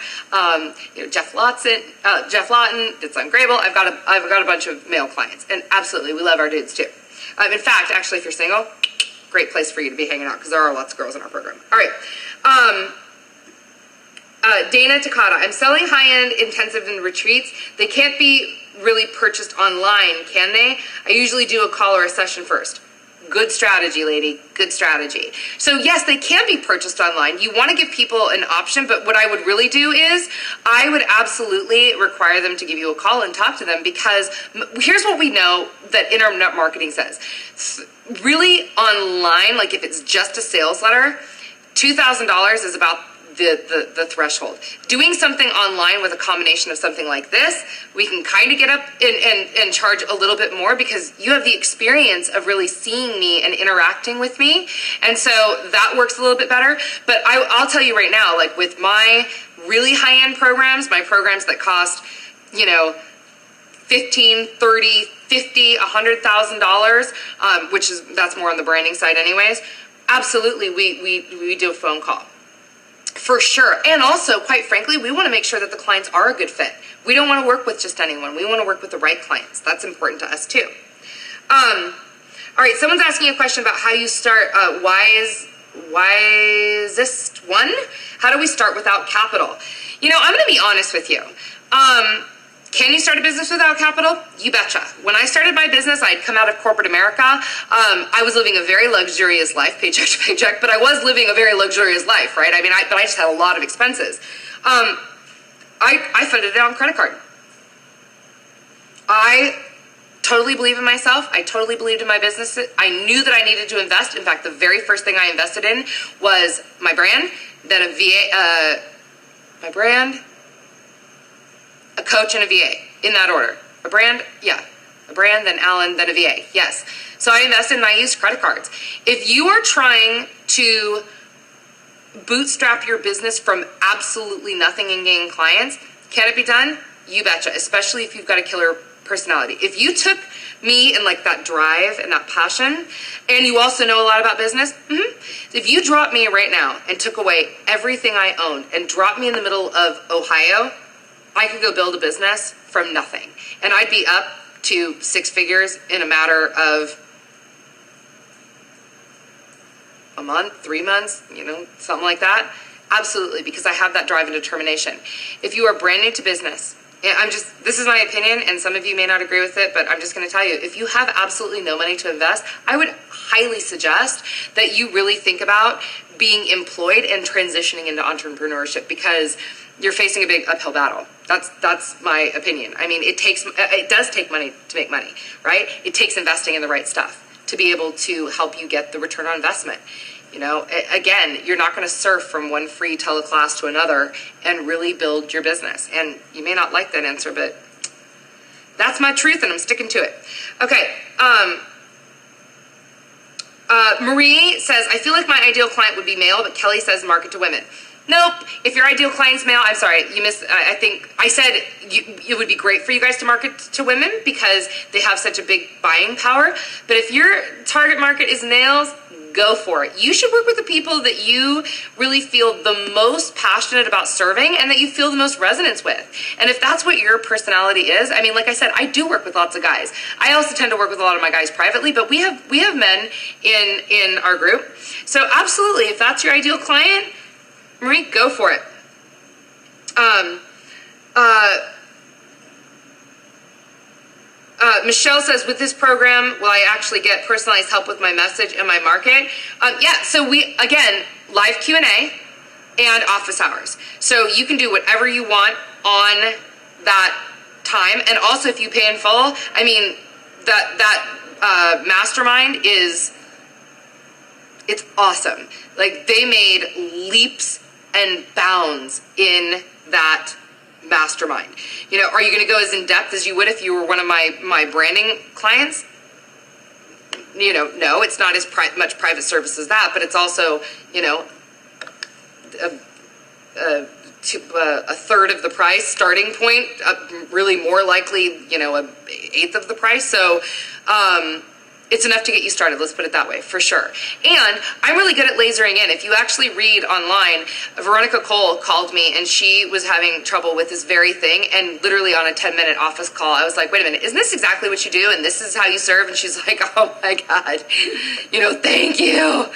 Jeff Lawton, it's on Grable. I've got a bunch of male clients, and absolutely we love our dudes too. In fact, actually, if you're single, great place for you to be hanging out because there are lots of girls in our program. All right. Dana Takata, I'm selling high-end intensive and retreats. They can't be really purchased online, can they? I usually do a call or a session first. Good strategy, lady. Good strategy. So yes, they can be purchased online. You want to give people an option, but what I would really do is I would absolutely require them to give you a call and talk to them, because here's what we know that internet marketing says. Really online, like if it's just a sales letter, $2,000 is about the threshold. Doing something online with a combination of something like this, we can kind of get up and charge a little bit more, because you have the experience of really seeing me and interacting with me, and so that works a little bit better. But I'll tell you right now, like with my really high-end programs, my programs that cost, $15, $30, $50, $100,000, that's more on the branding side anyways, absolutely we do a phone call. For sure. And also, quite frankly, we want to make sure that the clients are a good fit. We don't want to work with just anyone. We want to work with the right clients. That's important to us too. All right, someone's asking a question about how you start. Why is this one? How do we start without capital? I'm going to be honest with you. Can you start a business without capital? You betcha. When I started my business, I'd come out of corporate America. I was living a very luxurious life, paycheck to paycheck, but I was living a very luxurious life, right? I mean, but I just had a lot of expenses. I funded it on credit card. I totally believe in myself. I totally believed in my business. I knew that I needed to invest. In fact, the very first thing I invested in was my brand, then a VA, my brand, a coach, and a VA, in that order. A brand, yeah. A brand, then Alan, then a VA, yes. So I invested and I used credit cards. If you are trying to bootstrap your business from absolutely nothing and gain clients, can it be done? You betcha, especially if you've got a killer personality. If you took me and like that drive and that passion, and you also know a lot about business, if you dropped me right now and took away everything I owned and dropped me in the middle of Ohio, I could go build a business from nothing. And I'd be up to 6 figures in a matter of a month, 3 months, something like that. Absolutely, because I have that drive and determination. If you are brand new to business, and this is my opinion, and some of you may not agree with it, but I'm just going to tell you, if you have absolutely no money to invest, I would highly suggest that you really think about being employed and transitioning into entrepreneurship, because you're facing a big uphill battle. That's my opinion. I mean, it does take money to make money, right? It takes investing in the right stuff to be able to help you get the return on investment. Again, you're not going to surf from one free teleclass to another and really build your business. And you may not like that answer, but that's my truth and I'm sticking to it. Okay. Marie says, I feel like my ideal client would be male, but Kelly says market to women. Nope. If your ideal client's male, I'm sorry, you missed. I think I said it would be great for you guys to market to women because they have such a big buying power. But if your target market is males, go for it. You should work with the people that you really feel the most passionate about serving and that you feel the most resonance with. And if that's what your personality is, I mean, like I said, I do work with lots of guys. I also tend to work with a lot of my guys privately, but we have men in our group. So absolutely, if that's your ideal client, Marie, go for it. Michelle says, with this program, will I actually get personalized help with my message and my market? Yeah, so we, again, live Q&A and office hours. So you can do whatever you want on that time. And also if you pay in full, I mean, that mastermind it's awesome. Like, they made leaps and bounds in that mastermind. Are you going to go as in depth as you would if you were one of my branding clients? No, it's not as much private service as that, but it's also, a third of the price starting point, really more likely, a eighth of the price. So, it's enough to get you started, let's put it that way, for sure. And I'm really good at lasering in. If you actually read online, Veronica Cole called me and she was having trouble with this very thing, and literally on a 10-minute office call, I was like, wait a minute, isn't this exactly what you do? And this is how you serve? And she's like, oh my God, thank you.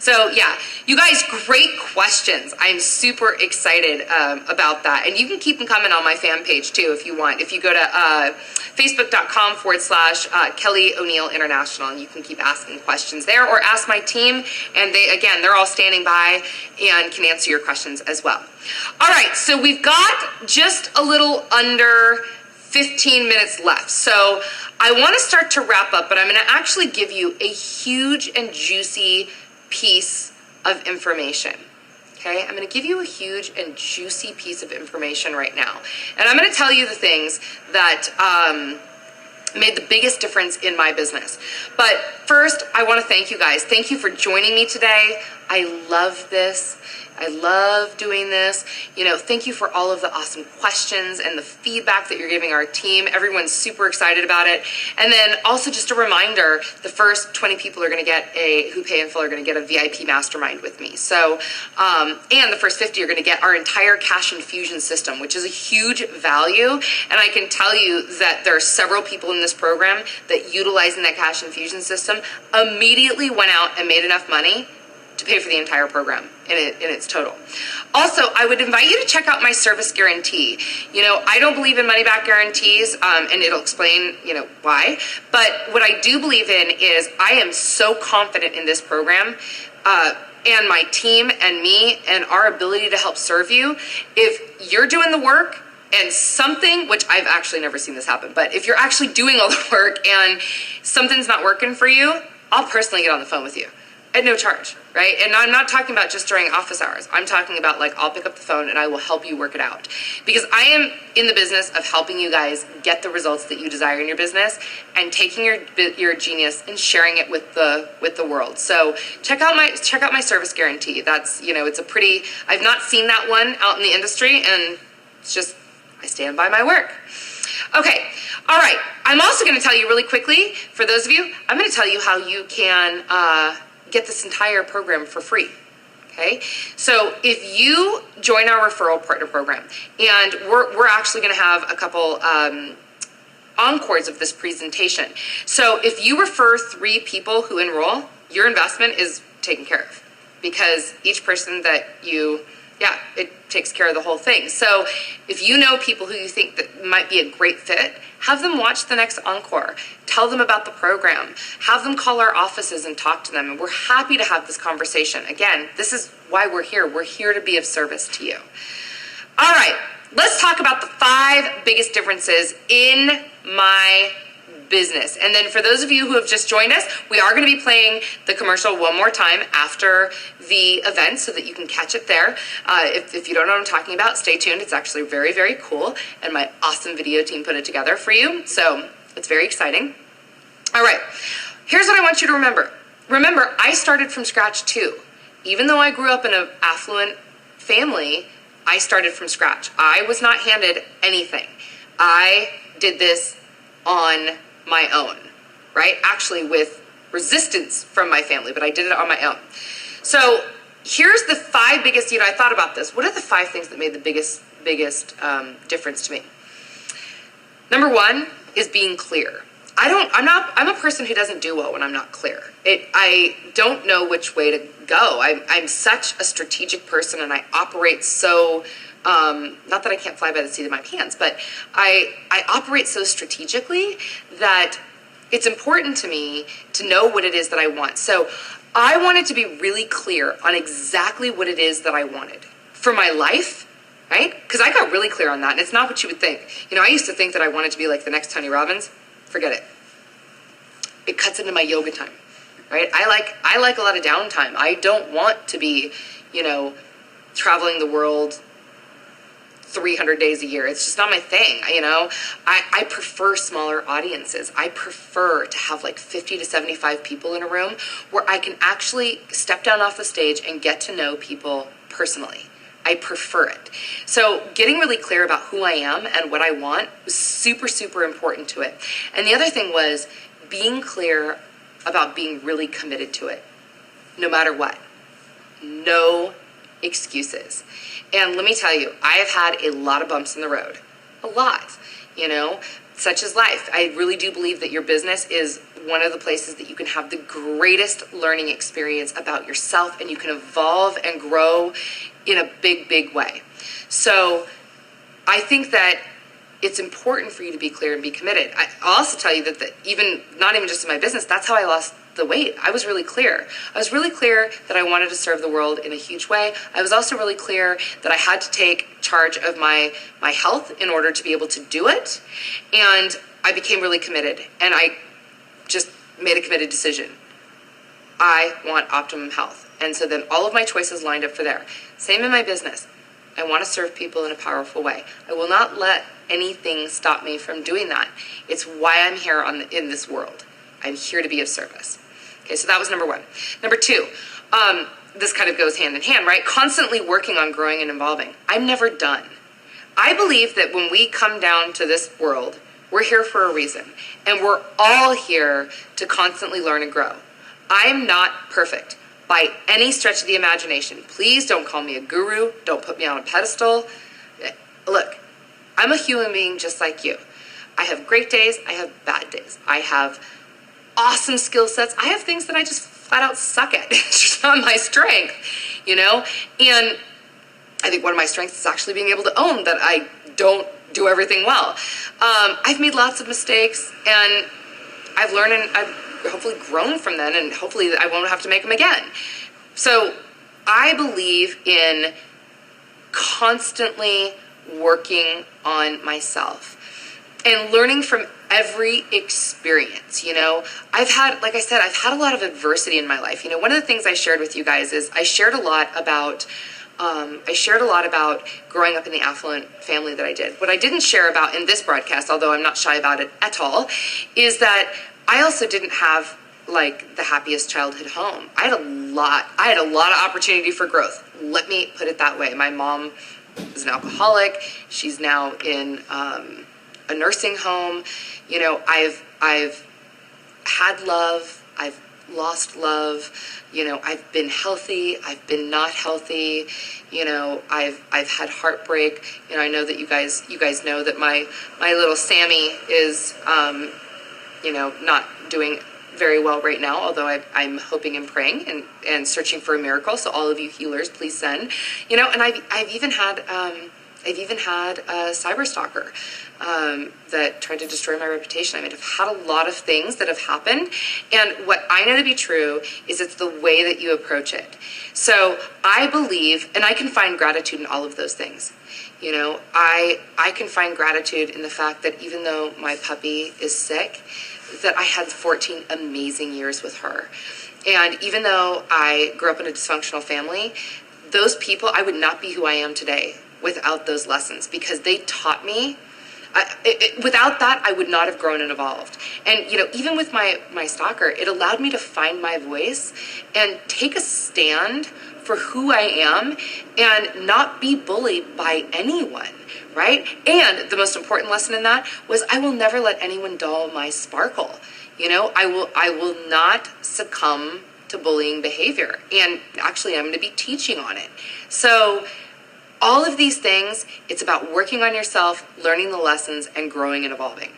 So yeah, you guys, great questions. I'm super excited about that. And you can keep them coming on my fan page too if you want. If you go to facebook.com/Kelly O'Neill International, and you can keep asking questions there, or ask my team, and they're all standing by and can answer your questions as well. All right, so we've got just a little under 15 minutes left. So I want to start to wrap up, but I'm going to actually give you a huge and juicy piece of information. Okay, I'm going to give you a huge and juicy piece of information right now. And I'm going to tell you the things that made the biggest difference in my business. But first, I want to thank you guys. Thank you for joining me today. I love this. I love doing this. Thank you for all of the awesome questions and the feedback that you're giving our team. Everyone's super excited about it. And then also just a reminder, the first 20 people are going to get who pay in full are going to get a VIP mastermind with me. So, and the first 50 are going to get our entire cash infusion system, which is a huge value. And I can tell you that there are several people in this program that utilizing that cash infusion system immediately went out and made enough money to pay for the entire program in its total. Also, I would invite you to check out my service guarantee. You know, I don't believe in money back guarantees, and it'll explain, you know, why. But what I do believe in is I am so confident in this program, and my team and me and our ability to help serve you. If you're doing the work and something, which I've actually never seen this happen, but if you're actually doing all the work and something's not working for you, I'll personally get on the phone with you at no charge, right? And I'm not talking about just during office hours. I'm talking about, like, I'll pick up the phone and I will help you work it out. Because I am in the business of helping you guys get the results that you desire in your business and taking your genius and sharing it with the world. So check out my service guarantee. That's, you know, it's a pretty, I've not seen that one out in the industry, and it's just, I stand by my work. Okay, all right. I'm also going to tell you really quickly, for those of you, I'm going to tell you how you can get this entire program for free. Okay, so if you join our referral partner program, and we're actually going to have a couple encores of this presentation. So if you refer 3 people who enroll, your investment is taken care of, because each person that you, it takes care of the whole thing. So if you know people who you think that might be a great fit, have them watch the next encore. Tell them about the program. Have them call our offices and talk to them. And we're happy to have this conversation. Again, this is why we're here. We're here to be of service to you. All right, let's talk about the 5 biggest differences in my business. And then for those of you who have just joined us, we are going to be playing the commercial one more time after the event so that you can catch it there. If you don't know what I'm talking about, stay tuned. It's actually very, very cool, and my awesome video team put it together for you. So it's very exciting. All right, here's what I want you to remember. Remember, I started from scratch too. Even though I grew up in an affluent family, I started from scratch. I was not handed anything. I did this on my own, right? Actually with resistance from my family, but I did it on my own. So here's the 5 biggest, I thought about this. What are the 5 things that made the biggest difference to me? Number 1 is being clear. I'm a person who doesn't do well when I'm not clear. I don't know which way to go. I'm such a strategic person, and I operate so, not that I can't fly by the seat of my pants, but I operate so strategically that it's important to me to know what it is that I want. So I wanted to be really clear on exactly what it is that I wanted for my life, right? Because I got really clear on that, and it's not what you would think. I used to think that I wanted to be like the next Tony Robbins. Forget it. It cuts into my yoga time, right? I like a lot of downtime. I don't want to be, traveling the world 300 days a year. It's just not my thing, I prefer smaller audiences. I prefer to have like 50 to 75 people in a room where I can actually step down off the stage and get to know people personally. I prefer it. So getting really clear about who I am and what I want was super, super important to it. And the other thing was being clear about being really committed to it, no matter what. No excuses. And let me tell you, I have had a lot of bumps in the road. A lot, such as life. I really do believe that your business is one of the places that you can have the greatest learning experience about yourself, and you can evolve and grow in a big, big way. So I think that it's important for you to be clear and be committed. I'll also tell you that not even just in my business, that's how I lost the weight. I was really clear. I was really clear that I wanted to serve the world in a huge way. I was also really clear that I had to take charge of my health in order to be able to do it. And I became really committed, and I just made a committed decision. I want optimum health. And so then all of my choices lined up for there. Same in my business. I want to serve people in a powerful way. I will not let anything stop me from doing that. It's why I'm here in this world. I'm here to be of service. Okay, so that was number 1. Number 2, this kind of goes hand in hand, right? Constantly working on growing and evolving. I'm never done. I believe that when we come down to this world, we're here for a reason, and we're all here to constantly learn and grow. I'm not perfect by any stretch of the imagination. Please don't call me a guru. Don't put me on a pedestal. Look, I'm a human being just like you. I have great days. I have bad days. I have awesome skill sets. I have things that I just flat out suck at. It's just not my strength, you know? And I think one of my strengths is actually being able to own that I don't do everything well. I've made lots of mistakes, and I've learned, and I've hopefully grown from them, and hopefully I won't have to make them again. So I believe in constantly working on myself and learning from every experience. You know, I've had, like I said, I've had a lot of adversity in my life. You know, one of the things I shared with you guys is I shared a lot about growing up in the affluent family that I did. What I didn't share about in this broadcast, although I'm not shy about it at all, is that I also didn't have like the happiest childhood home. I had a lot of opportunity for growth. Let me put it that way. My mom was an alcoholic. She's now in a nursing home. You know, I've had love. I've lost love. You know, I've been healthy. I've been not healthy. You know, I've had heartbreak. You know, I know that you guys know that my little Sammy is you know, not doing very well right now, although I'm hoping and praying and searching for a miracle. So all of you healers, please send. You know, and I've even had a cyber stalker that tried to destroy my reputation. I mean, I've had a lot of things that have happened, and what I know to be true is it's the way that you approach it. So I believe, and I can find gratitude in all of those things. You know, I can find gratitude in the fact that even though my puppy is sick, that I had 14 amazing years with her. And even though I grew up in a dysfunctional family, those people, I would not be who I am today without those lessons, because they taught me. Without that, I would not have grown and evolved. And, you know, even with my stalker, it allowed me to find my voice and take a stand for who I am and not be bullied by anyone, right? And the most important lesson in that was I will never let anyone dull my sparkle. You know, I will not succumb to bullying behavior. And actually, I'm going to be teaching on it. So all of these things, it's about working on yourself, learning the lessons, and growing and evolving.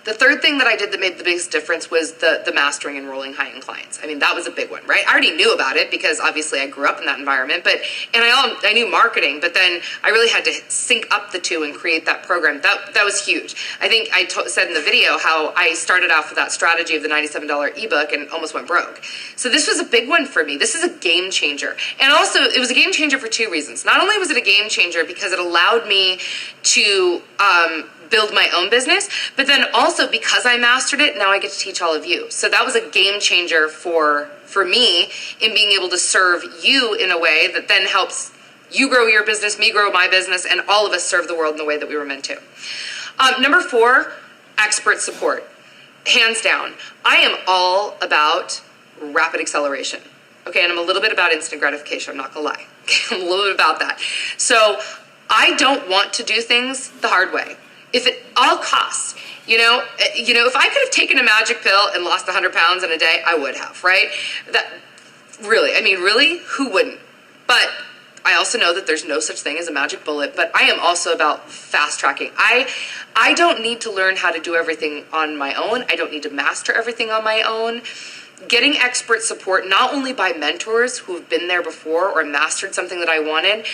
The third thing that I did that made the biggest difference was the mastering enrolling high-end clients. I mean, that was a big one, right? I already knew about it because obviously I grew up in that environment, and I knew marketing, but then I really had to sync up the two and create that program. That was huge. I think I said in the video how I started off with that strategy of the $97 ebook and almost went broke. So this was a big one for me. This is a game changer. And also, it was a game changer for two reasons. Not only was it a game changer because it allowed me to build my own business, but then also because I mastered it, now I get to teach all of you. So that was a game changer for me in being able to serve you in a way that then helps you grow your business, me grow my business, and all of us serve the world in the way that we were meant to. Number 4, expert support. Hands down, I am all about rapid acceleration. Okay, and I'm a little bit about instant gratification, I'm not gonna lie. I'm a little bit about that. So I don't want to do things the hard way. If at all costs, you know, if I could have taken a magic pill and lost 100 pounds in a day, I would have, right? That really, who wouldn't? But I also know that there's no such thing as a magic bullet, but I am also about fast tracking. I don't need to learn how to do everything on my own. I don't need to master everything on my own. Getting expert support, not only by mentors who have been there before or mastered something that I wanted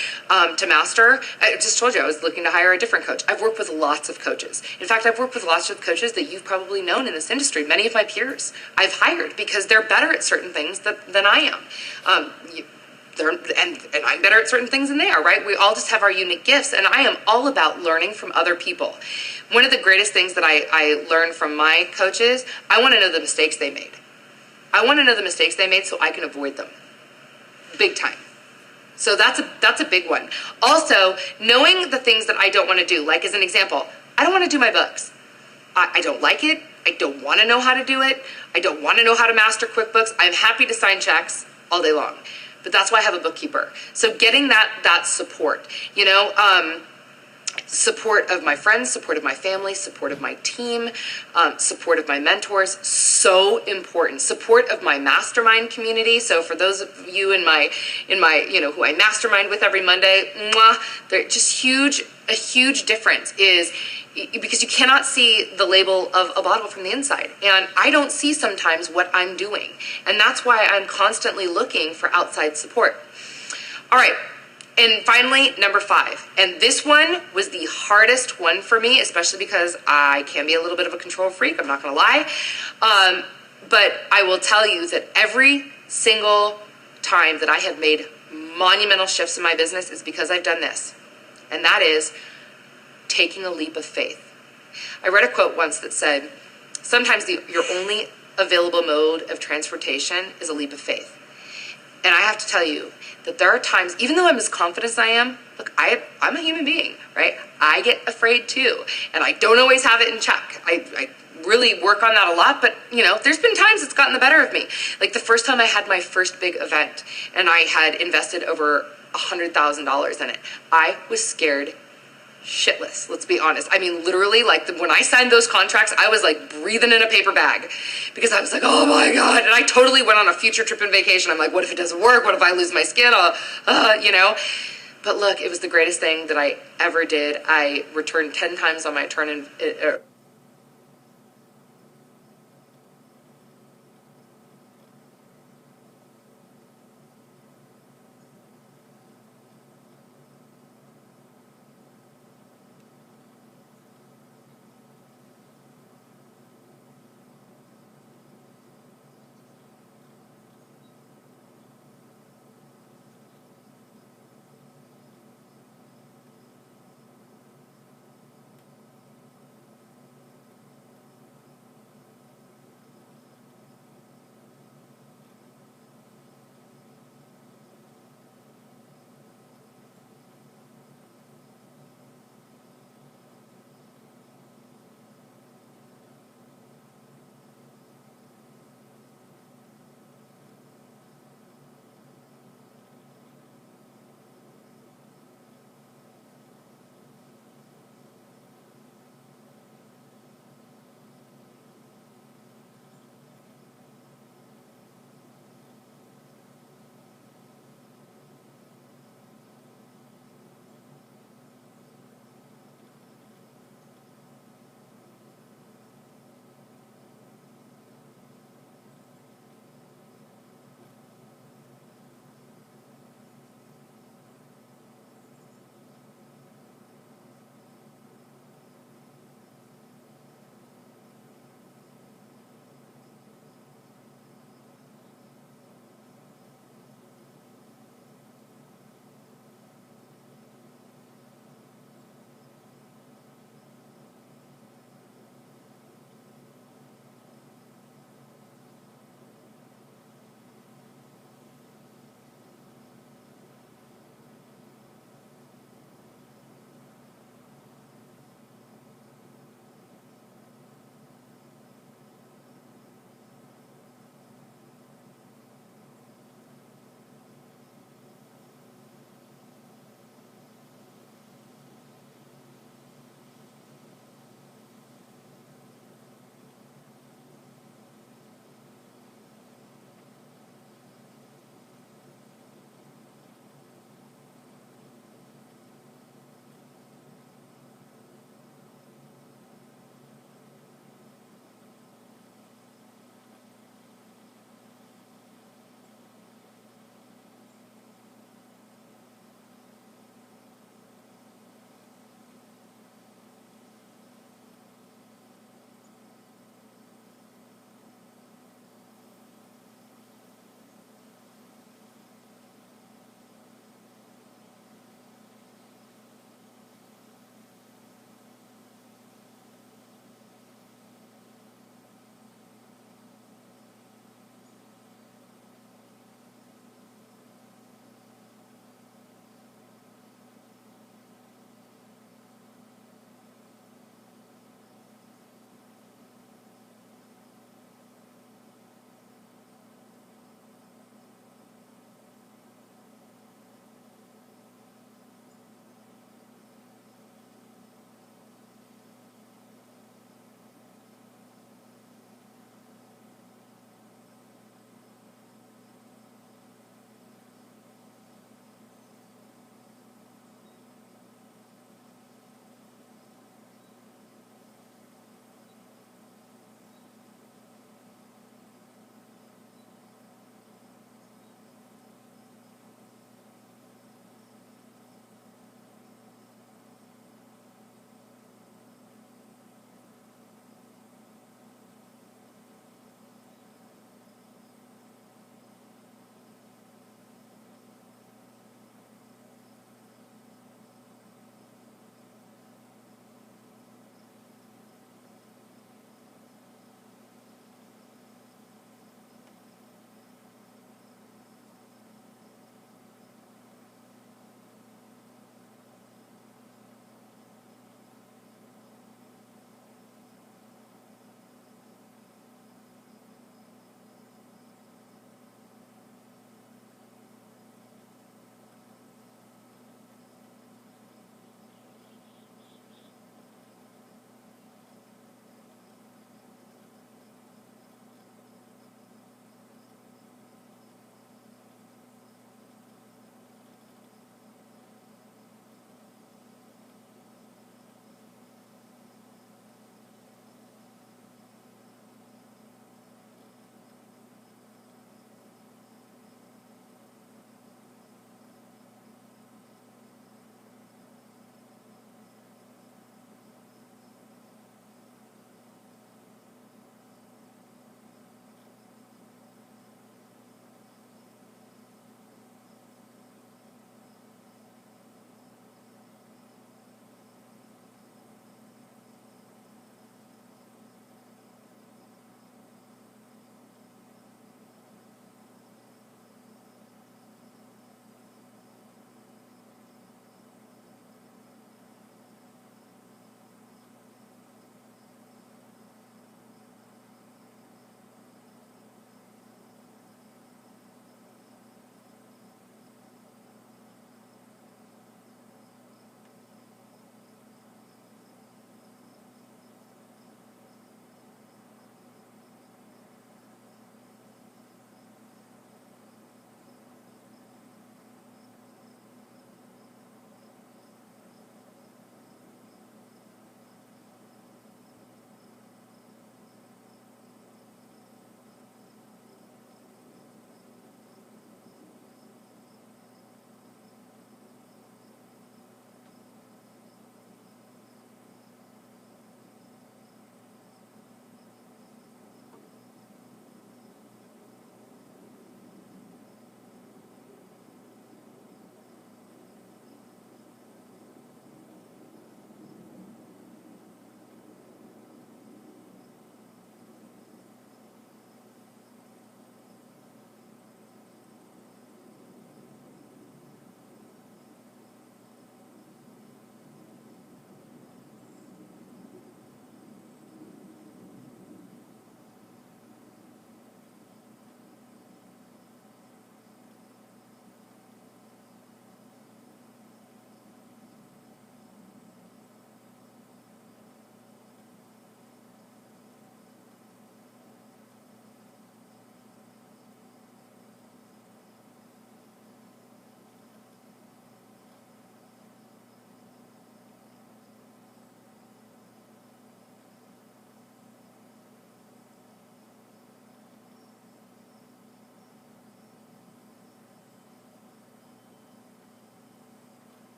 to master. I just told you I was looking to hire a different coach. I've worked with lots of coaches. In fact, I've worked with lots of coaches that you've probably known in this industry. Many of my peers I've hired because they're better at certain things than I am. And I'm better at certain things than they are, right? We all just have our unique gifts, and I am all about learning from other people. One of the greatest things that I learned from my coaches, I want to know the mistakes they made. I want to know the mistakes they made so I can avoid them. Big time. So that's a big one. Also, knowing the things that I don't want to do. Like as an example, I don't want to do my books. I don't like it. I don't want to know how to do it. I don't want to know how to master QuickBooks. I'm happy to sign checks all day long. But that's why I have a bookkeeper. So getting that support, you know, support of my friends, support of my family, support of my team, support of my mentors, so important. Support of my mastermind community. So for those of you in my, you know, who I mastermind with every Monday, they're just a huge difference is because you cannot see the label of a bottle from the inside. And I don't see sometimes what I'm doing. And that's why I'm constantly looking for outside support. All right. And finally, number 5. And this one was the hardest one for me, especially because I can be a little bit of a control freak. I'm not going to lie. But I will tell you that every single time that I have made monumental shifts in my business is because I've done this. And that is taking a leap of faith. I read a quote once that said, sometimes your only available mode of transportation is a leap of faith. And I have to tell you that there are times, even though I'm as confident as I am, look, I'm a human being, right? I get afraid too. And I don't always have it in check. I really work on that a lot, but there's been times it's gotten the better of me. Like the first time I had my first big event and I had invested over $100,000 in it, I was scared shitless, let's be honest. I mean, literally, when I signed those contracts, I was like breathing in a paper bag because I was like, oh my God. And I totally went on a future trip and vacation. I'm like, what if it doesn't work? What if I lose my skin? But look, it was the greatest thing that I ever did. I returned 10 times on my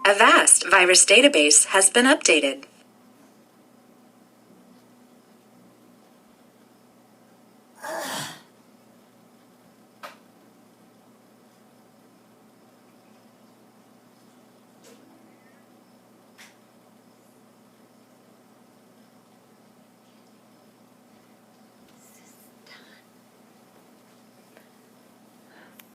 A vast virus database has been updated.